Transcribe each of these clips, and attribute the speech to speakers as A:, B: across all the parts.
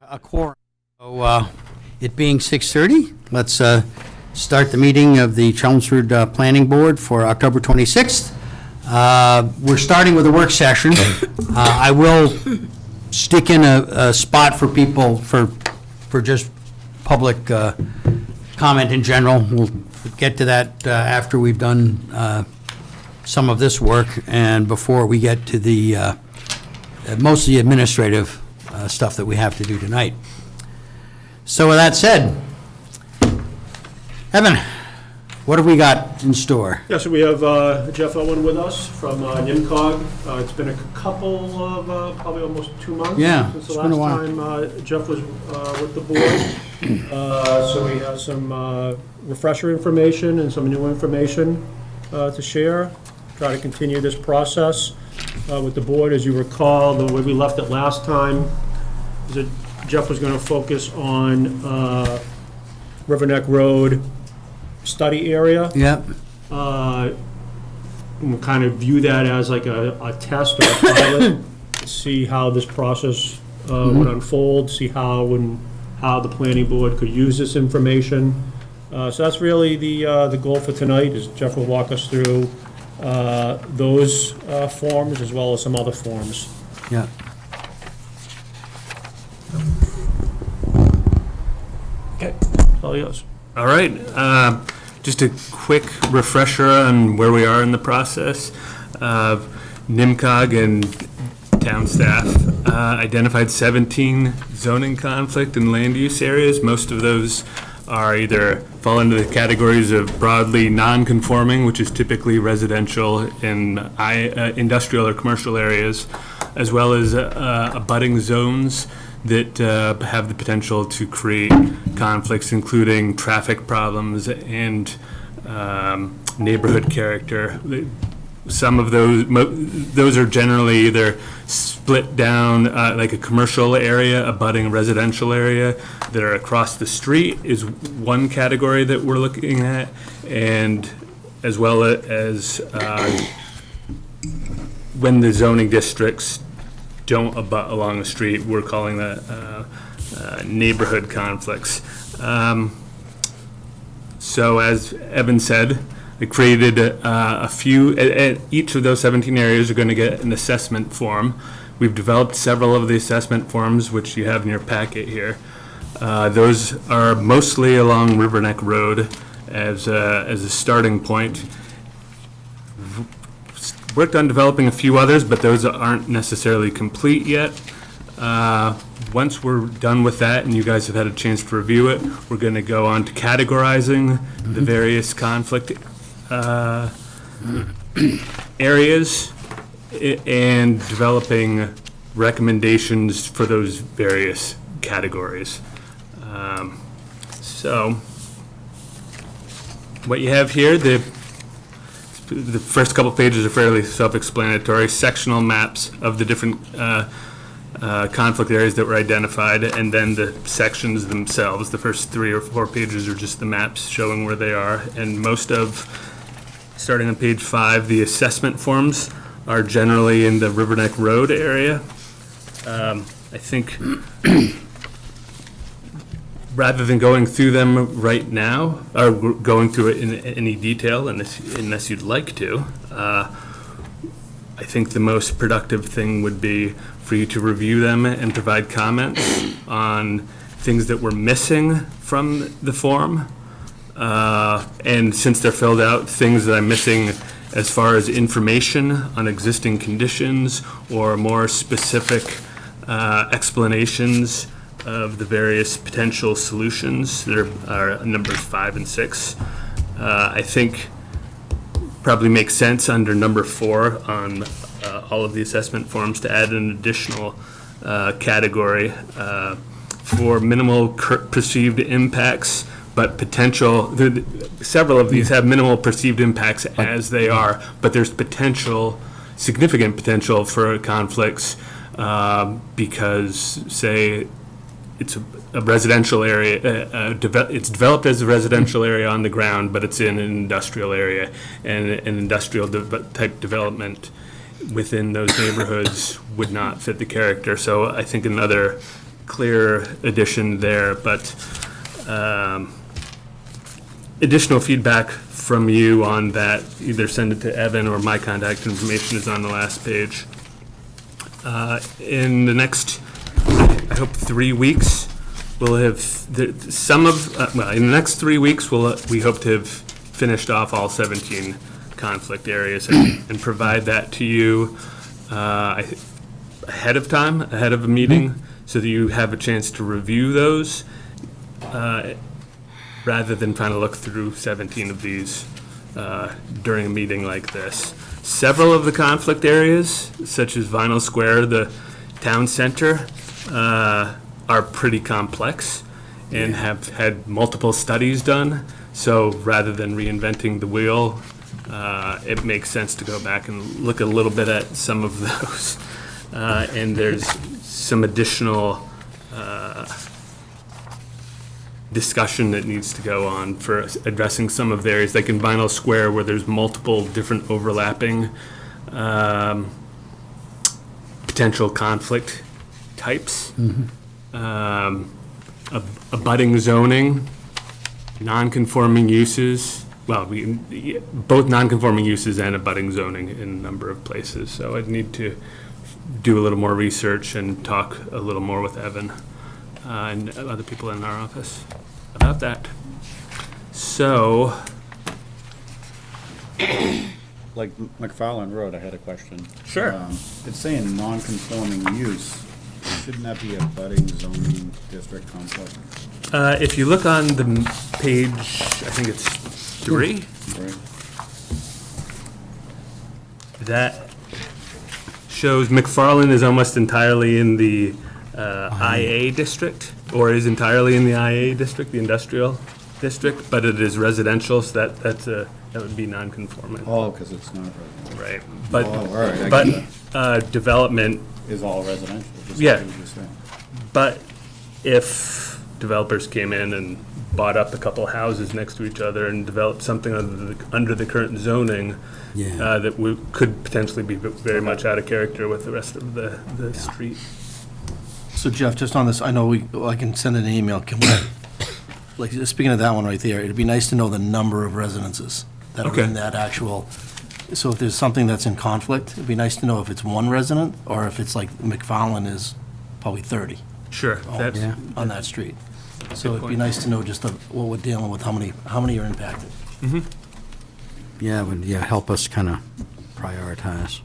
A: A quorum. So, it being 6:30, let's start the meeting of the Chelmsford Planning Board for October 26th. We're starting with a work session. I will stick in a spot for people for just public comment in general. We'll get to that after we've done some of this work and before we get to the mostly administrative stuff that we have to do tonight. So with that said, Evan, what have we got in store?
B: Yeah, so we have Jeff Owen with us from NIMCOG. It's been a couple of, probably almost 2 months since the last time Jeff was with the board. So we have some refresher information and some new information to share. Try to continue this process with the board. As you recall, the way we left it last time is that Jeff was going to focus on Riverneck Road study area.
A: Yep.
B: We'll kind of view that as like a test or a pilot, see how this process would unfold, see how the planning board could use this information. So that's really the goal for tonight, is Jeff will walk us through those forms as well as some other forms.
A: Yeah.
B: Okay, all yours.
C: All right, just a quick refresher on where we are in the process. NIMCOG and town staff identified 17 zoning conflict and land use areas. Most of those are either fall into the categories of broadly non-conforming, which is typically residential and industrial or commercial areas, as well as abutting zones that have the potential to create conflicts, including traffic problems and neighborhood character. Some of those are generally either split down, like a commercial area abutting a residential area that are across the street is one category that we're looking at, and as well as when the zoning districts don't abut along the street, we're calling that neighborhood conflicts. So as Evan said, I created a few, each of those 17 areas are going to get an assessment form. We've developed several of the assessment forms, which you have in your packet here. Those are mostly along Riverneck Road as a starting point. Worked on developing a few others, but those aren't necessarily complete yet. Once we're done with that and you guys have had a chance to review it, we're going to go on to categorizing the various conflict areas and developing recommendations for those various categories. So what you have here, the first couple pages are fairly self-explanatory, sectional maps of the different conflict areas that were identified, and then the sections themselves. The first 3 or 4 pages are just the maps showing where they are, and starting on page 5, the assessment forms are generally in the Riverneck Road area. I think rather than going through them right now, or going through it in any detail, unless you'd like to, I think the most productive thing would be for you to review them and provide comments on things that were missing from the form. And since they're filled out, things that I'm missing as far as information on existing conditions or more specific explanations of the various potential solutions. There are numbers 5 and 6. I think probably makes sense under number 4 on all of the assessment forms to add an additional category for minimal perceived impacts, but potential. Several of these have minimal perceived impacts as they are, but there's significant potential for conflicts because, say, it's a residential area, it's developed as a residential area on the ground, but it's in an industrial area, and an industrial type development within those neighborhoods would not fit the character. So I think another clear addition there, but additional feedback from you on that, either send it to Evan or my contact information is on the last page. In the next, I hope 3 weeks, we'll have, in the next 3 weeks, we hope to have finished off all 17 conflict areas and provide that to you ahead of time, ahead of a meeting, so that you have a chance to review those, rather than trying to look through 17 of these during a meeting like this. Several of the conflict areas, such as Vinyl Square, the town center, are pretty complex and have had multiple studies done. So rather than reinventing the wheel, it makes sense to go back and look a little bit at some of those. And there's some additional discussion that needs to go on for addressing some of the areas, like in Vinyl Square, where there's multiple different overlapping potential conflict types. Abutting zoning, non-conforming uses, both non-conforming uses and abutting zoning in a number of places. So I'd need to do a little more research and talk a little more with Evan and other people in our office about that. So,
D: Like McFarland Road, I had a question.
C: Sure.
D: It's saying non-conforming use. Shouldn't that be a budding zoning district complex?
C: if you look on the page, I think it's 3,
D: Right.
C: that shows McFarland is almost entirely in the IA district, or is entirely in the IA district, the industrial district, but it is residential, so that would be non-conforming.
D: Oh, because it's not residential.
C: Right, but,
D: Oh, all right, I get
C: but development,
D: Is all residential, just
C: Yeah.
D: like you were saying.
C: but if developers came in and bought up a couple houses next to each other and developed something under the current zoning,
A: Yeah.
C: that could potentially be very much out of character with the rest of the street.
E: So Jeff, just on this, I know I can send an email. Can we, like, speaking of that one right there, it'd be nice to know the number of residences that are
C: Okay.
E: in that actual, so if there's something that's in conflict, it'd be nice to know if it's one resident, or if it's like McFarland is probably 30
C: Sure, that's,
A: Yeah.
E: on that street. So it'd be
C: point.
E: nice to know just what we're dealing with, how many are impacted.
A: Yeah, it would, help us kind of prioritize.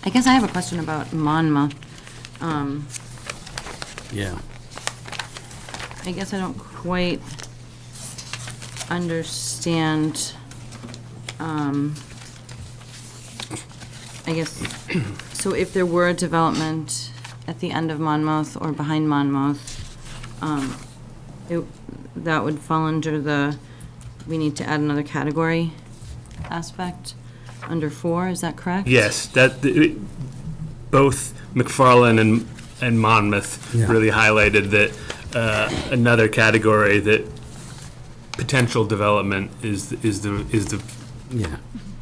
F: I guess I have a question about Monmouth.
A: Yeah.
F: I guess I don't quite understand, I guess, so if there were a development at the end of Monmouth or behind Monmouth, that would fall under the, we need to add another category aspect under 4, is that correct?
C: yes, both McFarland and Monmouth
A: Yeah.
C: really highlighted that another category that potential development is the
A: Yeah.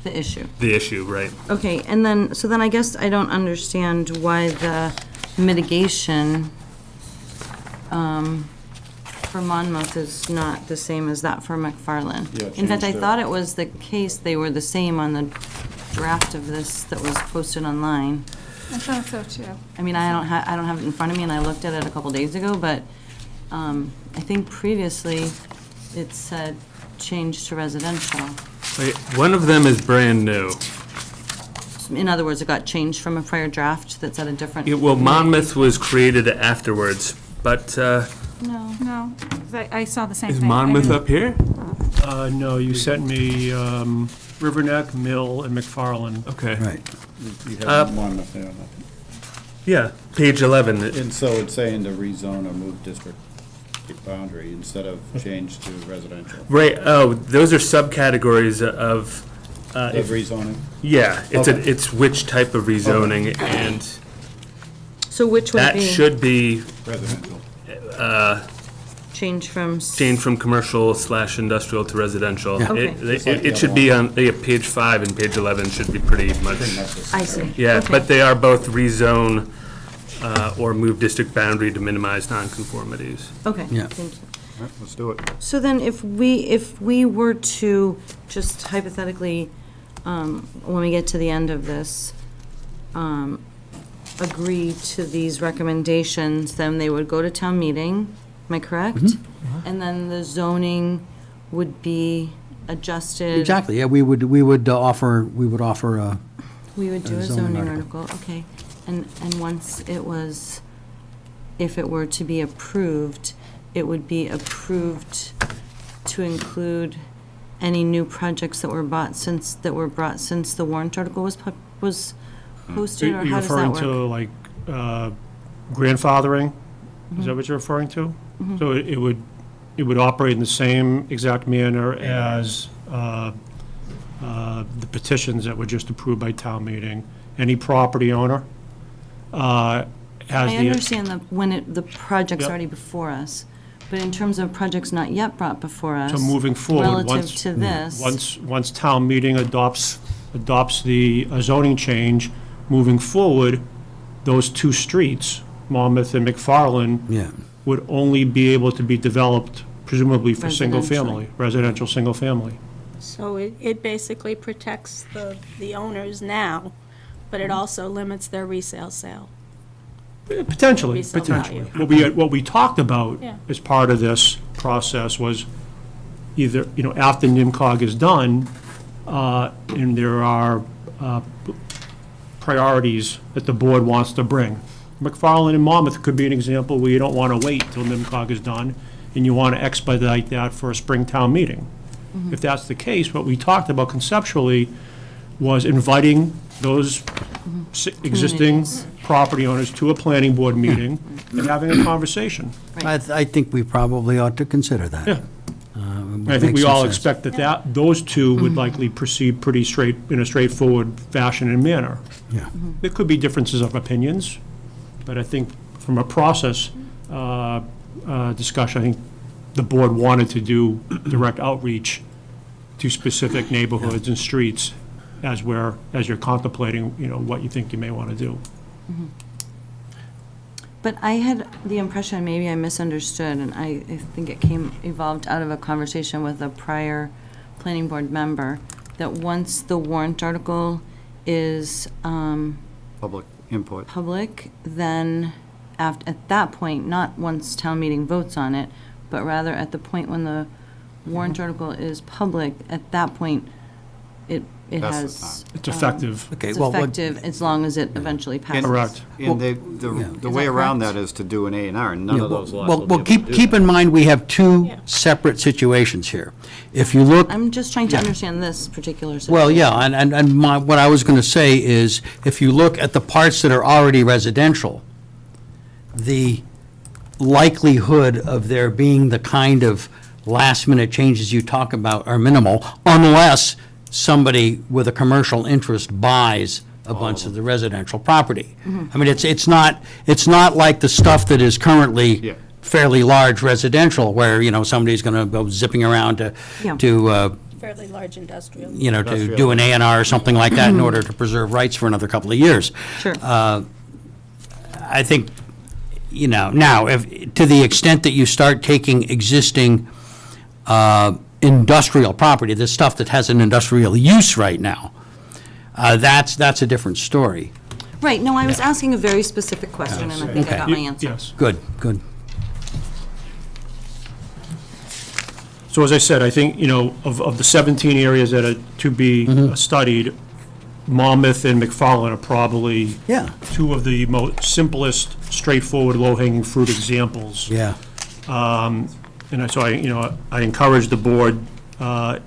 F: The issue.
C: issue, right?
F: Okay, and then, so then I guess I don't understand why the mitigation for Monmouth is not the same as that for McFarland.
D: Yeah,
F: In fact, I
D: changed it.
F: thought it was the case, they were the same on the draft of this that was posted online.
G: I thought so too.
F: I mean, I don't have it in front of me, and I looked at it a couple days ago, but I think previously it said change to residential.
C: Wait, one of them is brand new.
F: In other words, it got changed from a prior draft that's at a different.
C: Well, Monmouth was created afterwards, but
F: No.
G: No, I saw the same
C: is
G: thing.
C: Monmouth up here?
B: No, you sent me Riverneck, Mill, and McFarland.
C: Okay.
A: Right.
D: You have one up there.
C: Yeah, page 11.
D: And so it's saying to rezone or move district boundary instead of change to residential.
C: Right, oh, those are subcategories of,
D: Of rezoning?
C: yeah,
D: Okay.
C: it's which type of rezoning, and
F: So which would
C: that
F: be?
C: should be
D: Residential.
F: Change from.
C: Change from commercial/industrial to residential.
A: Yeah.
F: Okay.
C: It should be on, page 5 and page 11 should be pretty much,
F: I see.
C: yeah,
F: Okay.
C: but they are both rezone or move district boundary to minimize nonconformities.
F: Okay,
A: Yeah.
F: thank you.
D: All right, let's do it.
F: So then if we were to just hypothetically, when we get to the end of this, agree to these recommendations, then they would go to town meeting, am I correct? And then the zoning would be adjusted.
A: Exactly, yeah, we would offer a,
F: We would do
A: A
F: a
A: zoning
F: zoning
A: article.
F: article, okay. And once it was, if it were to be approved, it would be approved to include any new projects that were brought since the warrant article was posted, or
B: Are you
F: how does that
B: referring
F: work?
B: to like grandfathering? Is that what you're referring to? So it would operate in the same exact manner as the petitions that were just approved by town meeting. Any property owner has
F: I
B: the.
F: understand the project's
B: Yep.
F: already before us, but in terms of projects not yet brought before us.
B: So moving forward,
F: Relative to this.
B: Once town meeting adopts the zoning change, moving forward, those two streets, Monmouth and McFarland,
A: yeah.
B: would only be able to be developed presumably for single-family,
F: Residential.
B: residential, single-family.
H: So it basically protects the owners now, but it also limits their resale sale.
B: Potentially,
H: Resale
B: potentially.
H: value.
B: What we talked about
H: Yeah.
B: as part of this process was either, after NIMCOG is done, and there are priorities that the board wants to bring. McFarland and Monmouth could be an example where you don't want to wait till NIMCOG is done, and you want to expedite that for a spring town meeting. If that's the case, what we talked about conceptually was inviting those existing
F: Communities.
B: property owners to a planning board meeting and having a conversation.
A: I think we probably ought to consider that.
B: Yeah. And I think we all expect that those two would likely proceed pretty in a straightforward fashion and manner.
A: Yeah.
B: There could be differences of opinions, but I think from a process discussion, I think the board wanted to do direct outreach to specific neighborhoods and streets as you're contemplating, what you think you may want to do.
F: But I had the impression, maybe I misunderstood, and I think it evolved out of a conversation with a prior planning board member, that once the warrant article is
D: Public input.
F: public, then at that point, not once town meeting votes on it, but rather at the point when the warrant article is public, at that point, it
D: That's the
F: has.
B: It's effective.
A: Okay,
F: It's
A: well, what-
F: effective as long as it eventually passes.
B: Correct.
D: And the
F: Is
D: way
F: that
D: around
F: correct?
D: that is to do an A and R, and none
A: Yeah,
D: of those lots
A: well,
D: will be able to do
A: keep
D: that.
A: in mind, we have two
H: Yeah.
A: separate situations here. If you look,
F: I'm just trying to understand this particular situation.
A: well, yeah, and what I was going to say is, if you look at the parts that are already residential, the likelihood of there being the kind of last-minute changes you talk about are minimal, unless somebody with a commercial interest buys a bunch of the residential property. I mean, it's not like the stuff that is currently
D: Yeah.
A: fairly large residential, where, somebody's going to go zipping around
F: Yeah.
A: to
H: Fairly large industrial.
A: to do an A&R or something like that in order to preserve rights for another couple of years.
F: Sure.
A: I think, now, to the extent that you start taking existing industrial property, the stuff that has an industrial use right now, that's a different story.
F: Right, no, I was asking a very specific question, and I think I
A: Okay.
F: got my answer.
B: Yes.
A: Good, good.
B: So as I said, I think, of the 17 areas that are to be studied, Monmouth and McFarland are probably
A: Yeah,
B: two of the most simplest, straightforward, low-hanging fruit examples.
A: yeah.
B: And so I encourage the board,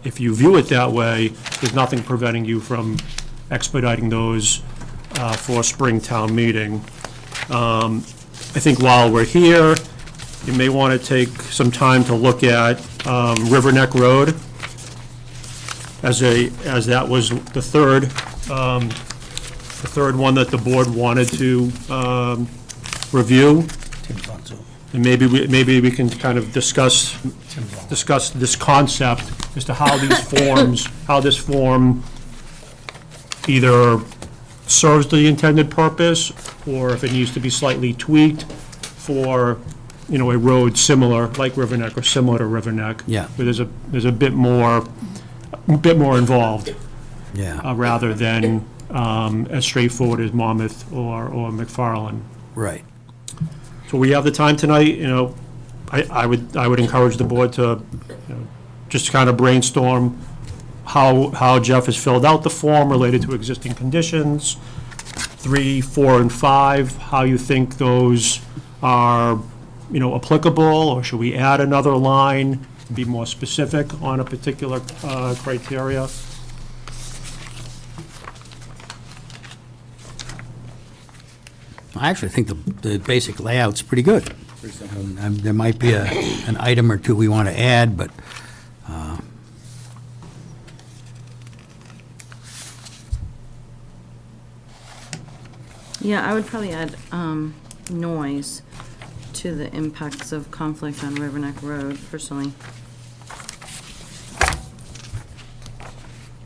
B: if you view it that way, there's nothing preventing you from expediting those for a spring town meeting. I think while we're here, you may want to take some time to look at River Neck Road, as that was the third one that the board wanted to review. And maybe we can kind of discuss this concept as to how this form either serves the intended purpose, or if it needs to be slightly tweaked for, a road similar, like River Neck, or similar to River Neck.
A: Yeah.
B: Where there's a bit more involved, rather than as straightforward as Monmouth or McFarland.
A: Right.
B: So we have the time tonight, I would encourage the board to, just kind of brainstorm how Jeff has filled out the form related to existing conditions, 3, 4, and 5, how you think those are, applicable, or should we add another line, be more specific on a particular criteria?
A: I actually think the basic layout's pretty good. There might be an item or two we want to add, but
F: Yeah, I would probably add noise to the impacts of conflict on River Neck Road, personally.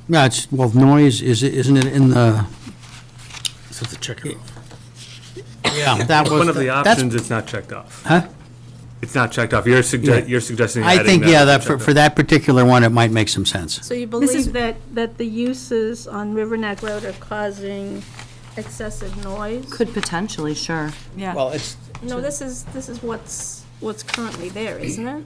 A: yeah, noise, isn't it in the,
E: So to check it off.
A: yeah, that was.
C: One of the
A: that's-
C: options, it's not checked off.
A: Huh?
C: It's not checked off. You're suggesting
A: I
C: adding
A: think,
C: that.
A: that for that particular one, it might make some sense.
H: So you
G: This is-
H: believe that the uses on River Neck Road are causing excessive noise?
F: Could potentially, sure.
G: Yeah.
E: Well, it's,
H: No, this is what's currently there, isn't it?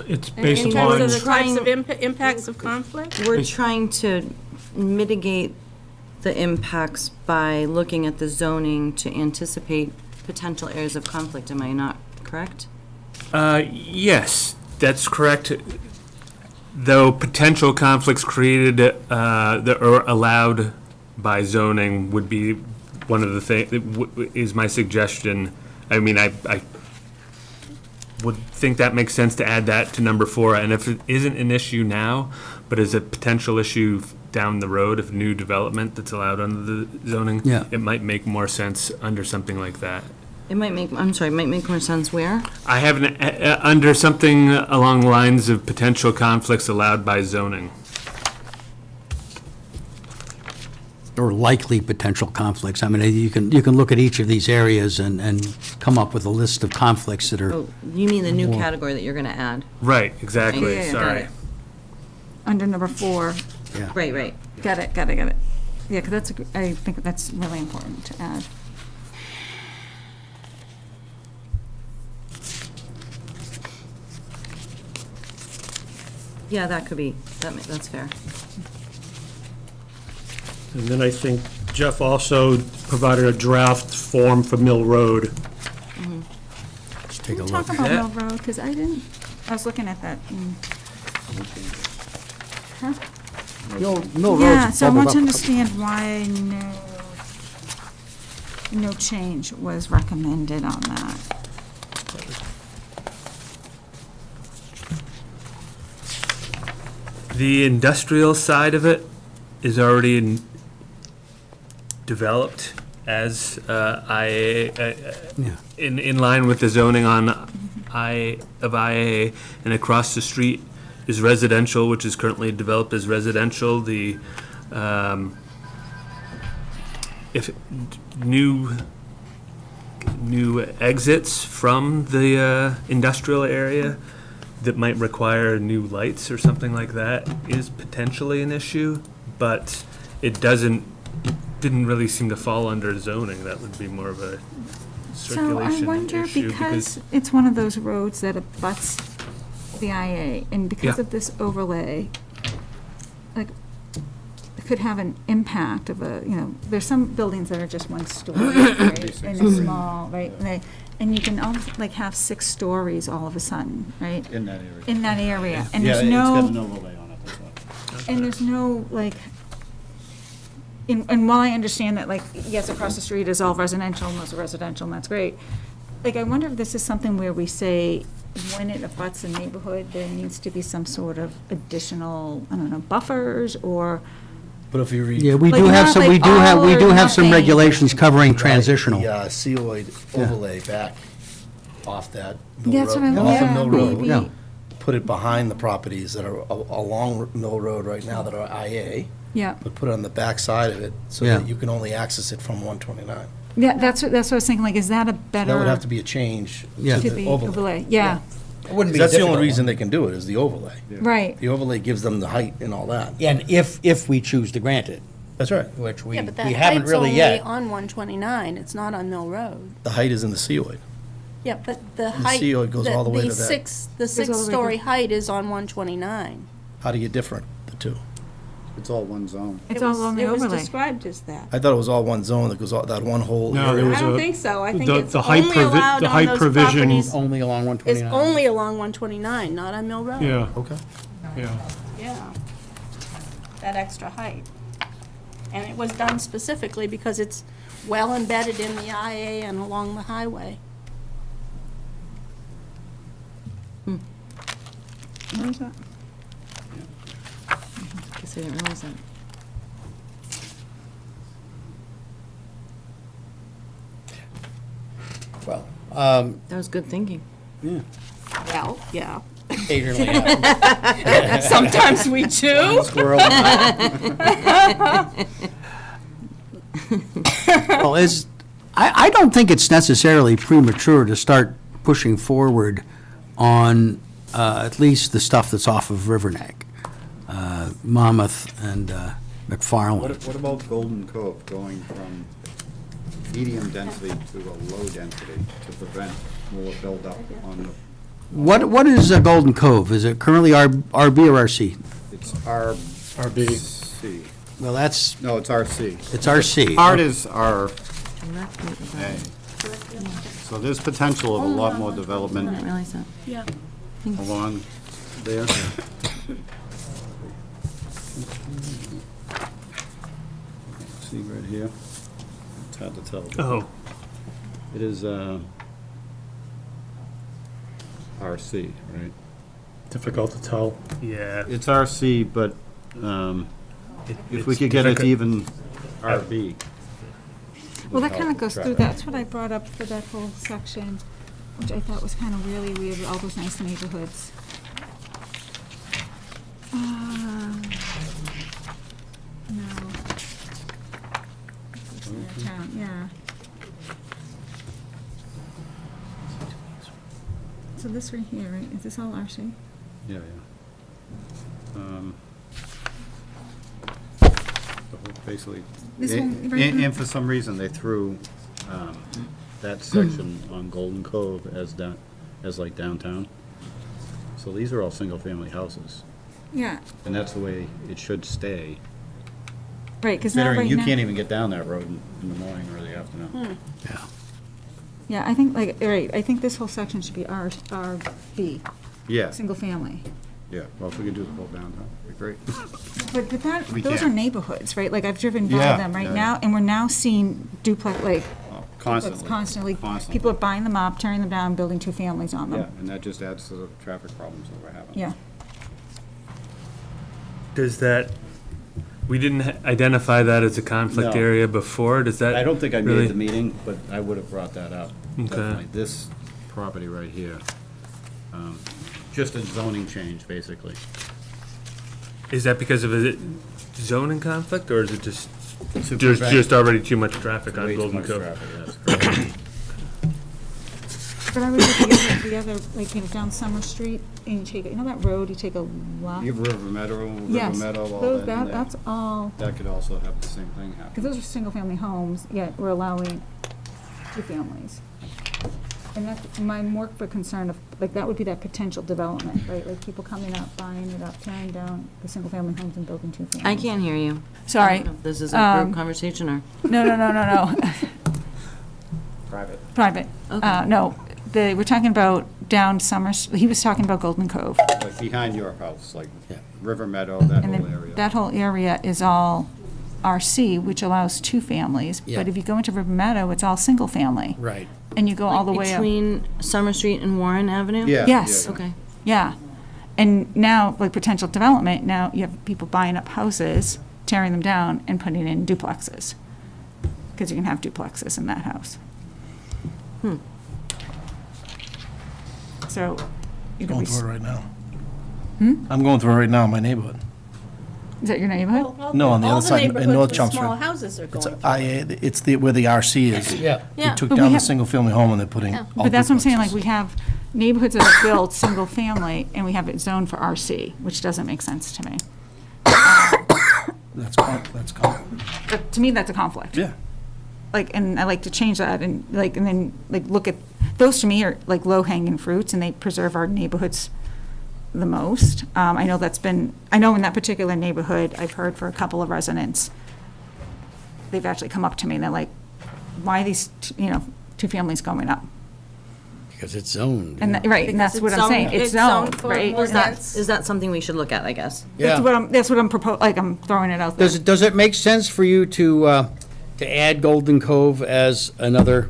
B: It's based
H: In terms
B: upon,
H: of the types of
F: Trying-
H: impacts of conflict?
F: We're trying to mitigate the impacts by looking at the zoning to anticipate potential areas of conflict, am I not correct?
C: Yes, that's correct. Though potential conflicts created that are allowed by zoning would be one of the things, is my suggestion. I mean, I would think that makes sense to add that to number 4. And if it isn't an issue now, but is a potential issue down the road of new development that's allowed under the zoning,
A: Yeah.
C: it might make more sense under something like that.
F: It might make, I'm sorry, it might make more sense where?
C: I have under something along the lines of potential conflicts allowed by zoning.
A: Or likely potential conflicts. I mean, you can look at each of these areas and come up with a list of conflicts that are,
F: Oh, you mean the new category that you're gonna add?
C: Right, exactly,
F: Yeah, got
C: sorry.
F: it.
G: Under number 4.
F: Right, right.
G: Got it. Yeah, because I think that's really important to add.
F: Yeah, that could be, that's fair.
B: and then I think Jeff also provided a draft form for Mill Road.
A: let's take a
G: Can we
A: look.
G: talk about Mill Road? Because I was looking at that. Yeah, so I want to understand why no change was recommended on that.
C: The industrial side of it is already developed as IA,
A: Yeah.
C: in line with the zoning on IA, and across the street is residential, which is currently developed as residential. The, if new exits from the industrial area that might require new lights or something like that is potentially an issue, but it didn't really seem to fall under zoning. That would be more of a
G: So I
C: circulation
G: wonder,
C: issue.
G: because it's one of those roads that abuts the IA, and because
C: Yeah.
G: of this overlay, like, it could have an impact of there's some buildings that are just one story, right? And they're small, right? And you can almost like have 6 stories all of a sudden, right?
D: In that area.
G: In that area, and
D: Yeah,
G: there's
D: it's got an
G: no,
D: overlay on it, that's why.
G: and there's no, like, and while I understand that, like, yes, across the street is all residential, and those are residential, and that's great, like, I wonder if this is something where we say, when it abuts a neighborhood, there needs to be some sort of additional, I don't know, buffers, or,
E: but if you read.
A: Yeah, we
G: Like,
A: do have
G: not
A: some,
G: like
A: we do
G: all or
A: have some
G: nothing.
A: regulations covering transitional.
E: The COID overlay back off that Mill
G: That's
E: Road,
G: what I'm,
E: off of
G: yeah,
E: Mill Road.
G: maybe.
A: Yeah.
E: Put it behind the properties that are along Mill Road right now that are IA,
G: Yeah,
E: but put it on the back side of it so
A: Yeah.
E: that you can only access it from 129.
G: yeah, that's what I was thinking, like, is that a better?
E: That would have to be a change
A: Yeah.
E: to
G: To
E: the
G: be
E: overlay.
G: overlay, yeah,
A: It wouldn't be a
E: That's the only
A: difficult
E: reason
A: one.
E: they can do it, is the overlay.
G: right.
E: The overlay gives them the height and all that.
A: Yeah, and if we choose to grant it,
E: That's right.
A: which we
H: Yeah, but that
A: haven't
H: height's
A: really
H: only
A: yet.
H: on 129, it's not on Mill Road.
E: The height is in the COID.
H: Yeah, but the height.
E: CO goes all the way to that.
H: The
G: all the way
H: six-story
G: to-
H: height is on 129.
E: How do you different the two?
D: It's all one zone.
G: It's
H: It
G: all
H: was-
G: on the
H: It was
G: overlay.
H: described as that.
E: I thought it was all one zone, that goes all, that one whole
B: No,
E: area.
B: there was
H: I don't
B: a-
H: think so. I think
B: the-
H: it's
B: the height
H: only
B: provi-
H: allowed
B: the
H: on
B: height
H: those
B: provision-
H: properties.
A: Only along
H: It's
A: 129.
H: only along 129, not on Mill Road.
B: Yeah,
E: Okay.
B: yeah.
H: Yeah. That extra height. And it was done specifically because it's well embedded in the IA and along the highway.
G: Where is that?
F: Guess I didn't realize that.
A: Well,
F: That was good thinking.
H: Well, yeah.
A: occasionally happens.
H: Sometimes we do.
A: Squirrel. Well, I don't think it's necessarily premature to start pushing forward on at least the stuff that's off of River Neck, Monmouth and McFarland.
D: What about Golden Cove, going from medium density to a low density to prevent more buildup on the,
A: What is a Golden Cove? Is it currently RB or RC?
D: it's RB.
A: Well, that's,
D: No, it's RC.
A: it's RC.
D: Part is RA.
F: I'm not good with that.
D: So there's potential of a lot more
F: I
D: development
F: didn't realize that.
H: Yeah.
D: along there. See right here? It's hard to tell.
C: Oh,
D: It is RC, right?
B: Difficult to tell.
C: yeah.
D: It's RC, but if we could get it to even RB.
G: Well, that kind of goes through, that's what I brought up for that whole section, which I thought was kind of really weird, with all those nice neighborhoods. No. Town, yeah. So this right here, right, is this all RC?
D: Yeah, yeah. Basically,
G: This one, right
D: and
G: here?
D: and for some reason, they threw that section on Golden Cove as like downtown. So these are all single-family houses,
G: Yeah,
D: and that's the way it should stay.
G: right, because now,
D: Considering
G: right
D: you
G: now.
D: can't even get down that road in the morning or the afternoon.
A: Yeah.
G: Yeah, I think, like, right, I think this whole section should be RB,
D: Yeah,
G: single family.
D: yeah, well, if we could do the whole downtown, it'd be great.
G: But that,
D: We
G: those are
D: can't.
G: neighborhoods, right? Like, I've driven by
D: Yeah,
G: them right
D: yeah.
G: now, and we're now seeing duplex, like,
D: Constantly.
G: constantly.
D: Constantly.
G: People are buying them up, tearing them down, building two families on
D: Yeah,
G: them.
D: and that just adds to the traffic problems that we're having.
G: Yeah.
C: Does that, we didn't identify that as a conflict
D: No.
C: area before, does that?
D: I don't think I
C: really-
D: made the meeting, but I would have brought that up.
C: Okay.
D: Definitely. This property right here, just a zoning change, basically.
C: Is that because of a zoning conflict, or is it just,
D: To
C: there's
D: prevent
C: just already too much traffic on
D: way too
C: Golden
D: much
C: Cove?
D: traffic, yes, correct.
G: But I was looking at the other, like, you know, down Summer Street, and you take, you know that road, you take a left?
D: You have River Meadow,
G: Yes.
D: all
G: Those-
D: that in there.
G: That's all,
D: That could also have the same thing
G: because
D: happen.
G: those are single-family homes, yet we're allowing two families. And that's my more for concern of, like, that would be that potential development, right? Like, people coming up, buying it up, tearing down the single-family homes and building two families.
F: I can't hear you. I
G: Sorry.
F: don't know if this is a group conversation or.
G: No.
D: Private.
G: Private.
F: Okay.
G: No, we're talking about down he was talking about Golden Cove.
D: Like behind your house, like River Meadow, that
G: And
D: whole
G: then
D: area.
G: that whole area is all RC, which allows two families.
A: Yeah.
G: But if you go into River Meadow, it's all single family.
A: Right.
G: And you go all the way up.
F: Between Summer Street and Warren Avenue?
D: Yeah.
G: Yes.
D: yeah, yeah.
F: Okay.
G: Yeah. And now, like potential development, now you have people buying up houses, tearing them down, and putting in duplexes. Because you can have duplexes in that house. So, you know,
E: Going through it right now.
G: Hmm?
E: I'm going through it right now in my neighborhood.
G: is that your neighborhood?
E: No, on the other side, in North
H: All
E: Chelmsford.
H: the neighborhoods with small houses are
E: It's
H: going.
E: it's the, where the RC is.
A: Yeah.
E: They
H: Yeah.
E: took
G: But we
E: down the
G: have-
E: single-family home and they're putting
H: Yeah.
E: all
G: But that's what I'm saying, like,
E: duplexes.
G: we have neighborhoods that are built, single-family, and we have it zoned for RC, which doesn't make sense to me.
E: That's
G: But to me, that's a conflict.
E: yeah.
G: Like, and I like to change that and like, and then like look at, those to me are like low-hanging fruits and they preserve our neighborhoods the most. I know I know in that particular neighborhood, I've heard for a couple of residents, they've actually come up to me and they're like, why are these, two families going up?
A: Because it's zoned.
G: And, right, and that's what I'm saying, it's zoned,
H: for
G: right?
H: more
F: Is that,
H: dense.
F: is that something we should look at, I guess?
A: Yeah.
G: That's what I'm like, I'm throwing it out there.
A: Does it make sense for you to add Golden Cove as another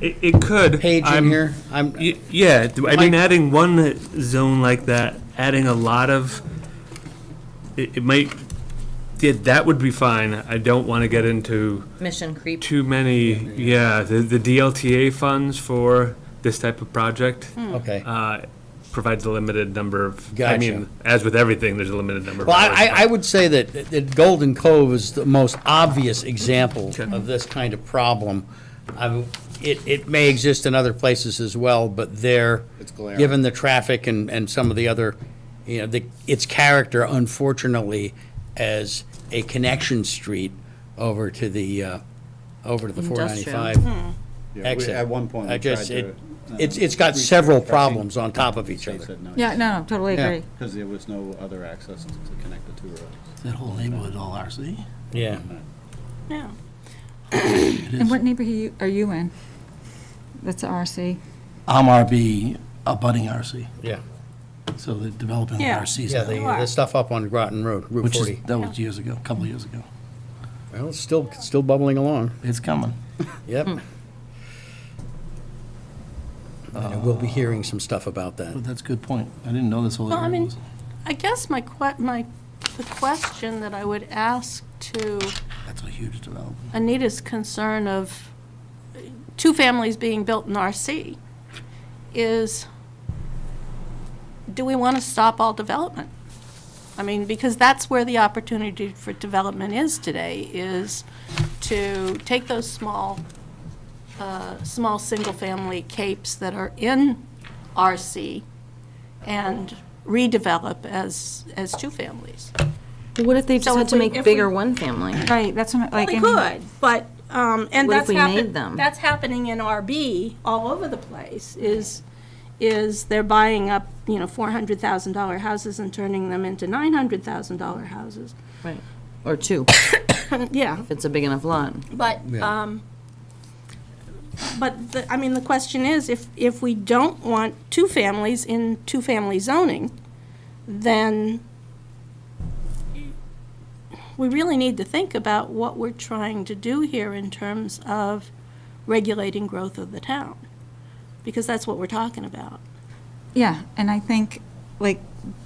C: It could.
A: page in
C: I'm-
A: here?
C: Yeah, I mean, adding one zone like that, adding a lot of, it might, yeah, that would be fine. I don't want to get into
F: Mission creep.
C: too many, the DLTA funds for this type of project
A: Okay.
C: provides a limited number of, I
A: Gotcha.
C: mean, as with everything, there's a limited number of.
A: Well,
C: hours,
A: I
C: but-
A: would say that Golden Cove is the most obvious example
C: Okay.
A: of this kind of problem. It may exist in other places as well, but there,
D: It's glaring.
A: given the traffic and some of the other, its character, unfortunately, as a connection street over to the
F: Industrial.
A: 495
D: Yeah, we-
A: exit.
D: At one point,
A: I
D: we tried
A: just,
D: to.
A: it's got several problems on top of each
D: They
A: other.
D: said no.
G: Yeah, no, totally
A: Yeah.
G: agree.
D: Because there was no other access to connect the two roads.
E: That whole neighborhood, all RC.
A: Yeah.
H: Yeah.
G: And what neighborhood are you in? That's RC?
E: I'm RB, abutting RC.
A: Yeah.
E: So they're developing the
H: Yeah.
E: RCs
A: Yeah,
E: now.
A: the stuff up on Groton Road, Route
E: Which is,
A: 40.
E: that was years ago, a couple of years ago.
A: Well, it's still bubbling along.
E: It's coming.
A: Yep. And we'll be hearing some stuff about that.
E: But that's a good point. I didn't know this whole
H: Well, I
E: area
H: mean,
E: was.
H: I guess the question that I would ask to
E: That's a huge development.
H: Anita's concern of two families being built in RC is, do we want to stop all development? I mean, because that's where the opportunity for development is today, is to take those small single-family capes that are in RC and redevelop as two families.
F: What if they just
H: So
F: had
H: if
F: to
H: we-
F: make
H: if we-
F: bigger one family?
G: Right, that's what,
H: Well,
G: like.
H: they
G: I mean,
H: could, but, and
F: What if
H: that's
F: we made
H: happening,
F: them?
H: that's happening in RB all over the place, is they're buying up, $400,000 houses and turning them into $900,000 houses.
F: Right. Or two,
H: Yeah,
F: if it's a big enough lot.
H: but,
A: Yeah.
H: the question is, if we don't want two families in two-family zoning, then we really need to think about what we're trying to do here in terms of regulating growth of the town, because that's what we're talking about.
G: Yeah, and I think, like,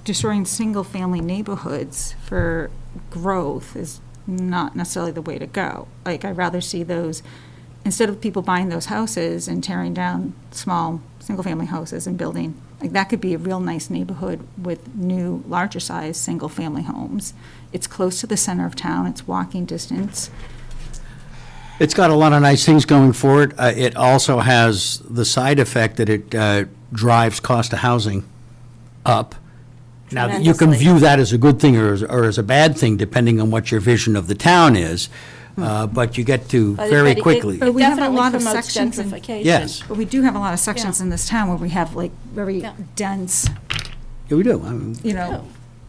G: destroying single-family neighborhoods for growth is not necessarily the way to go. Like, I'd rather see those, instead of people buying those houses and tearing down small, single-family houses and building, like, that could be a real nice neighborhood with new, larger-sized, single-family homes. It's close to the center of town, it's walking distance.
A: It's got a lot of nice things going for it. It also has the side effect that it drives cost of housing up. Now, you can
H: Tremendously.
A: view that as a good thing or as a bad thing, depending on what your vision of the town is, but you get to
H: But
A: very
H: it-
A: quickly.
G: But we have a
H: definitely
G: lot of
H: promotes
G: sections in-
H: gentrification.
A: Yes,
G: But we do have a lot of sections
H: Yeah.
G: in this town where we have, like, very
H: Yeah.
G: dense,
A: yeah, we do. I mean,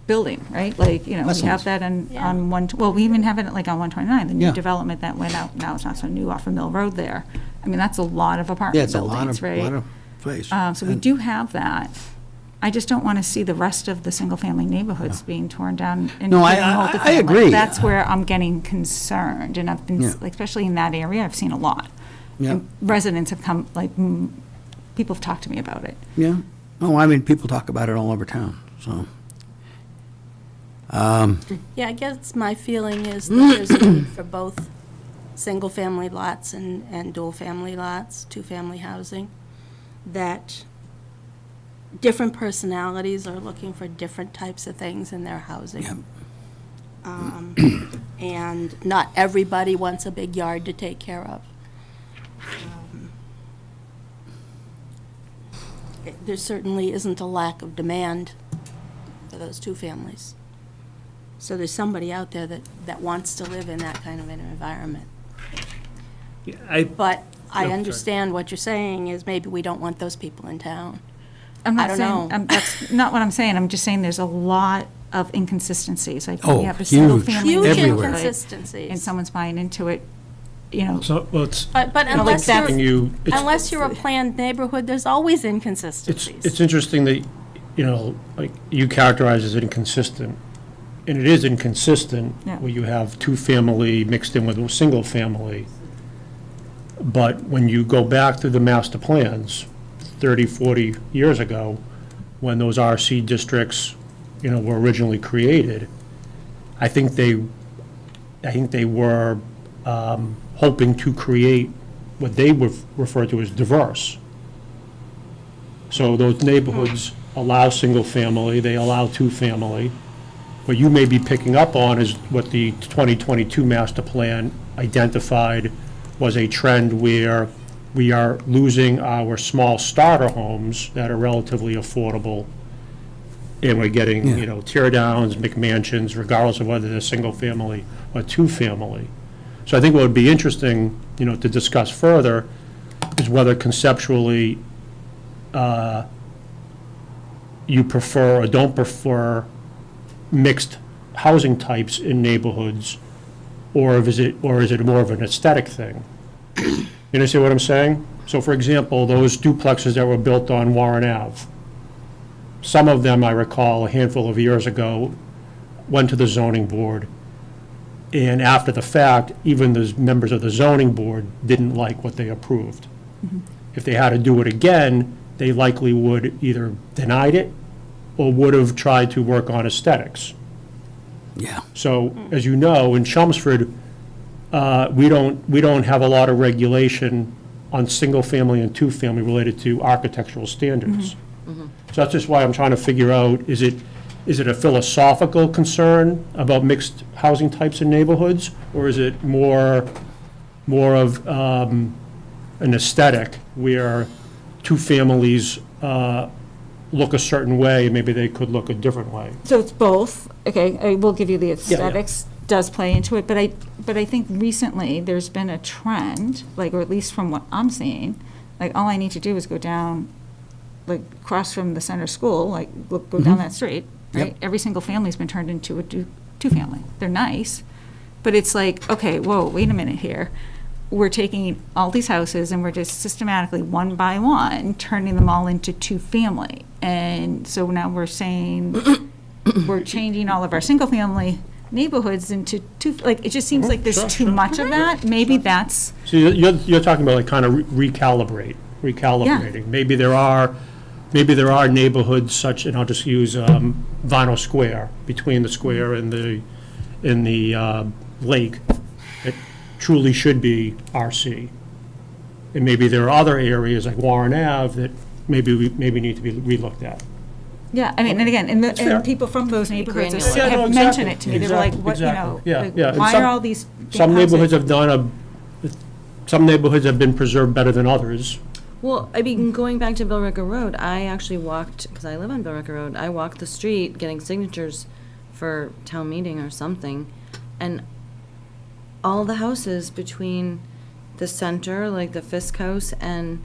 G: building, right? Like, we
A: Lessons.
G: have that
H: Yeah.
G: on we even have it like on 129, the
A: Yeah.
G: new development that went out, now it's not so new, off of Mill Road there. I mean, that's a lot of
A: Yeah,
G: apartment
A: it's a lot
G: buildings,
A: of,
G: right?
A: lot of place.
G: So we
A: And-
G: do have that. I just don't want to see the rest of the single-family neighborhoods being torn down. And
A: No, I-
G: getting
A: I
G: multifamily.
A: agree.
G: That's where I'm getting concerned, and I've been,
A: Yeah.
G: like, especially in that area, I've seen a lot.
A: Yeah,
G: And residents have come, like, people have talked to me about it.
A: yeah. Oh, I mean, people talk about it all over town, so.
H: Yeah, I guess my feeling is that there's a need for both single-family lots and dual-family lots, two-family housing, that different personalities are looking for different types of things in their housing.
A: Yep.
H: And not everybody wants a big yard to take care of. There certainly isn't a lack of demand for those two families. So there's somebody out there that wants to live in that kind of an environment. But I understand what you're saying is maybe we don't want those people in town.
G: I'm
H: I
G: not
H: don't
G: saying,
H: know.
G: that's not what I'm saying, I'm just saying there's a lot of inconsistencies. Like,
A: Oh,
G: we have a single
A: huge.
G: family.
H: Huge
A: Everywhere.
H: inconsistencies.
G: And someone's buying into it, you know.
B: So, well, it's,
H: But
G: like
H: unless
G: that's-
H: you're,
B: it's,
H: unless you're a planned neighborhood, there's always
B: it's
H: inconsistencies.
B: interesting that, like, you characterize as inconsistent, and it is inconsistent
G: Yeah.
B: where you have two-family mixed in with a single family. But when you go back to the master plans 30, 40 years ago, when those RC districts, were originally created, I think they were hoping to create what they would refer to as diverse. So those neighborhoods allow single-family, they allow two-family. What you may be picking up on is what the 2022 master plan identified was a trend where we are losing our small starter homes that are relatively affordable, and we're getting, tear downs, McMansions, regardless of whether they're single-family or two-family. So I think what would be interesting, to discuss further is whether conceptually you prefer or don't prefer mixed housing types in neighborhoods, or is it more of an aesthetic thing? You understand what I'm saying? So, for example, those duplexes that were built on Warren Ave, some of them, I recall, a handful of years ago, went to the zoning board, and after the fact, even the members of the zoning board didn't like what they approved. If they had to do it again, they likely would either denied it or would have tried to work on aesthetics.
A: Yeah.
B: So, as you know, in Chelmsford, we don't have a lot of regulation on single-family and two-family related to architectural standards. So that's just why I'm trying to figure out, is it a philosophical concern about mixed housing types in neighborhoods? Or is it more of an aesthetic where two families look a certain way, and maybe they could look a different way?
G: So it's both, okay, I will give you the aesthetics does play into it, but I think recently there's been a trend, like, or at least from what I'm seeing, like, all I need to do is go down, like, across from the center school, like, go down that street, right?
A: Yep.
G: Every single family's been turned into a two-family. They're nice, but it's like, okay, whoa, wait a minute here. We're taking all these houses and we're just systematically, one by one, turning them all into two-family. And so now we're saying, we're changing all of our single-family neighborhoods into two, like, it just seems like there's too much of that. Maybe that's,
B: So you're talking about, like, kind of recalibrating. Maybe there are neighborhoods such, and I'll just use Vinyl Square, between the square and the lake, that truly should be RC. And maybe there are other areas like Warren Ave that maybe need to be relooked at.
G: yeah, I mean, and again, and
B: fair.
G: people from those neighborhoods
F: granular.
B: Yeah, no,
G: have
B: exactly.
G: mentioned it to me. They were like, what,
B: Exactly. Yeah,
G: like,
B: yeah. And
G: why
B: some-
G: are all these
B: Some neighborhoods
G: houses?
B: have some neighborhoods have been preserved better than others.
F: Well, I mean, going back to Billrica Road, I actually walked, because I live on Billrica Road, I walked the street getting signatures for town meeting or something, and all the houses between the center, like the Fisk House and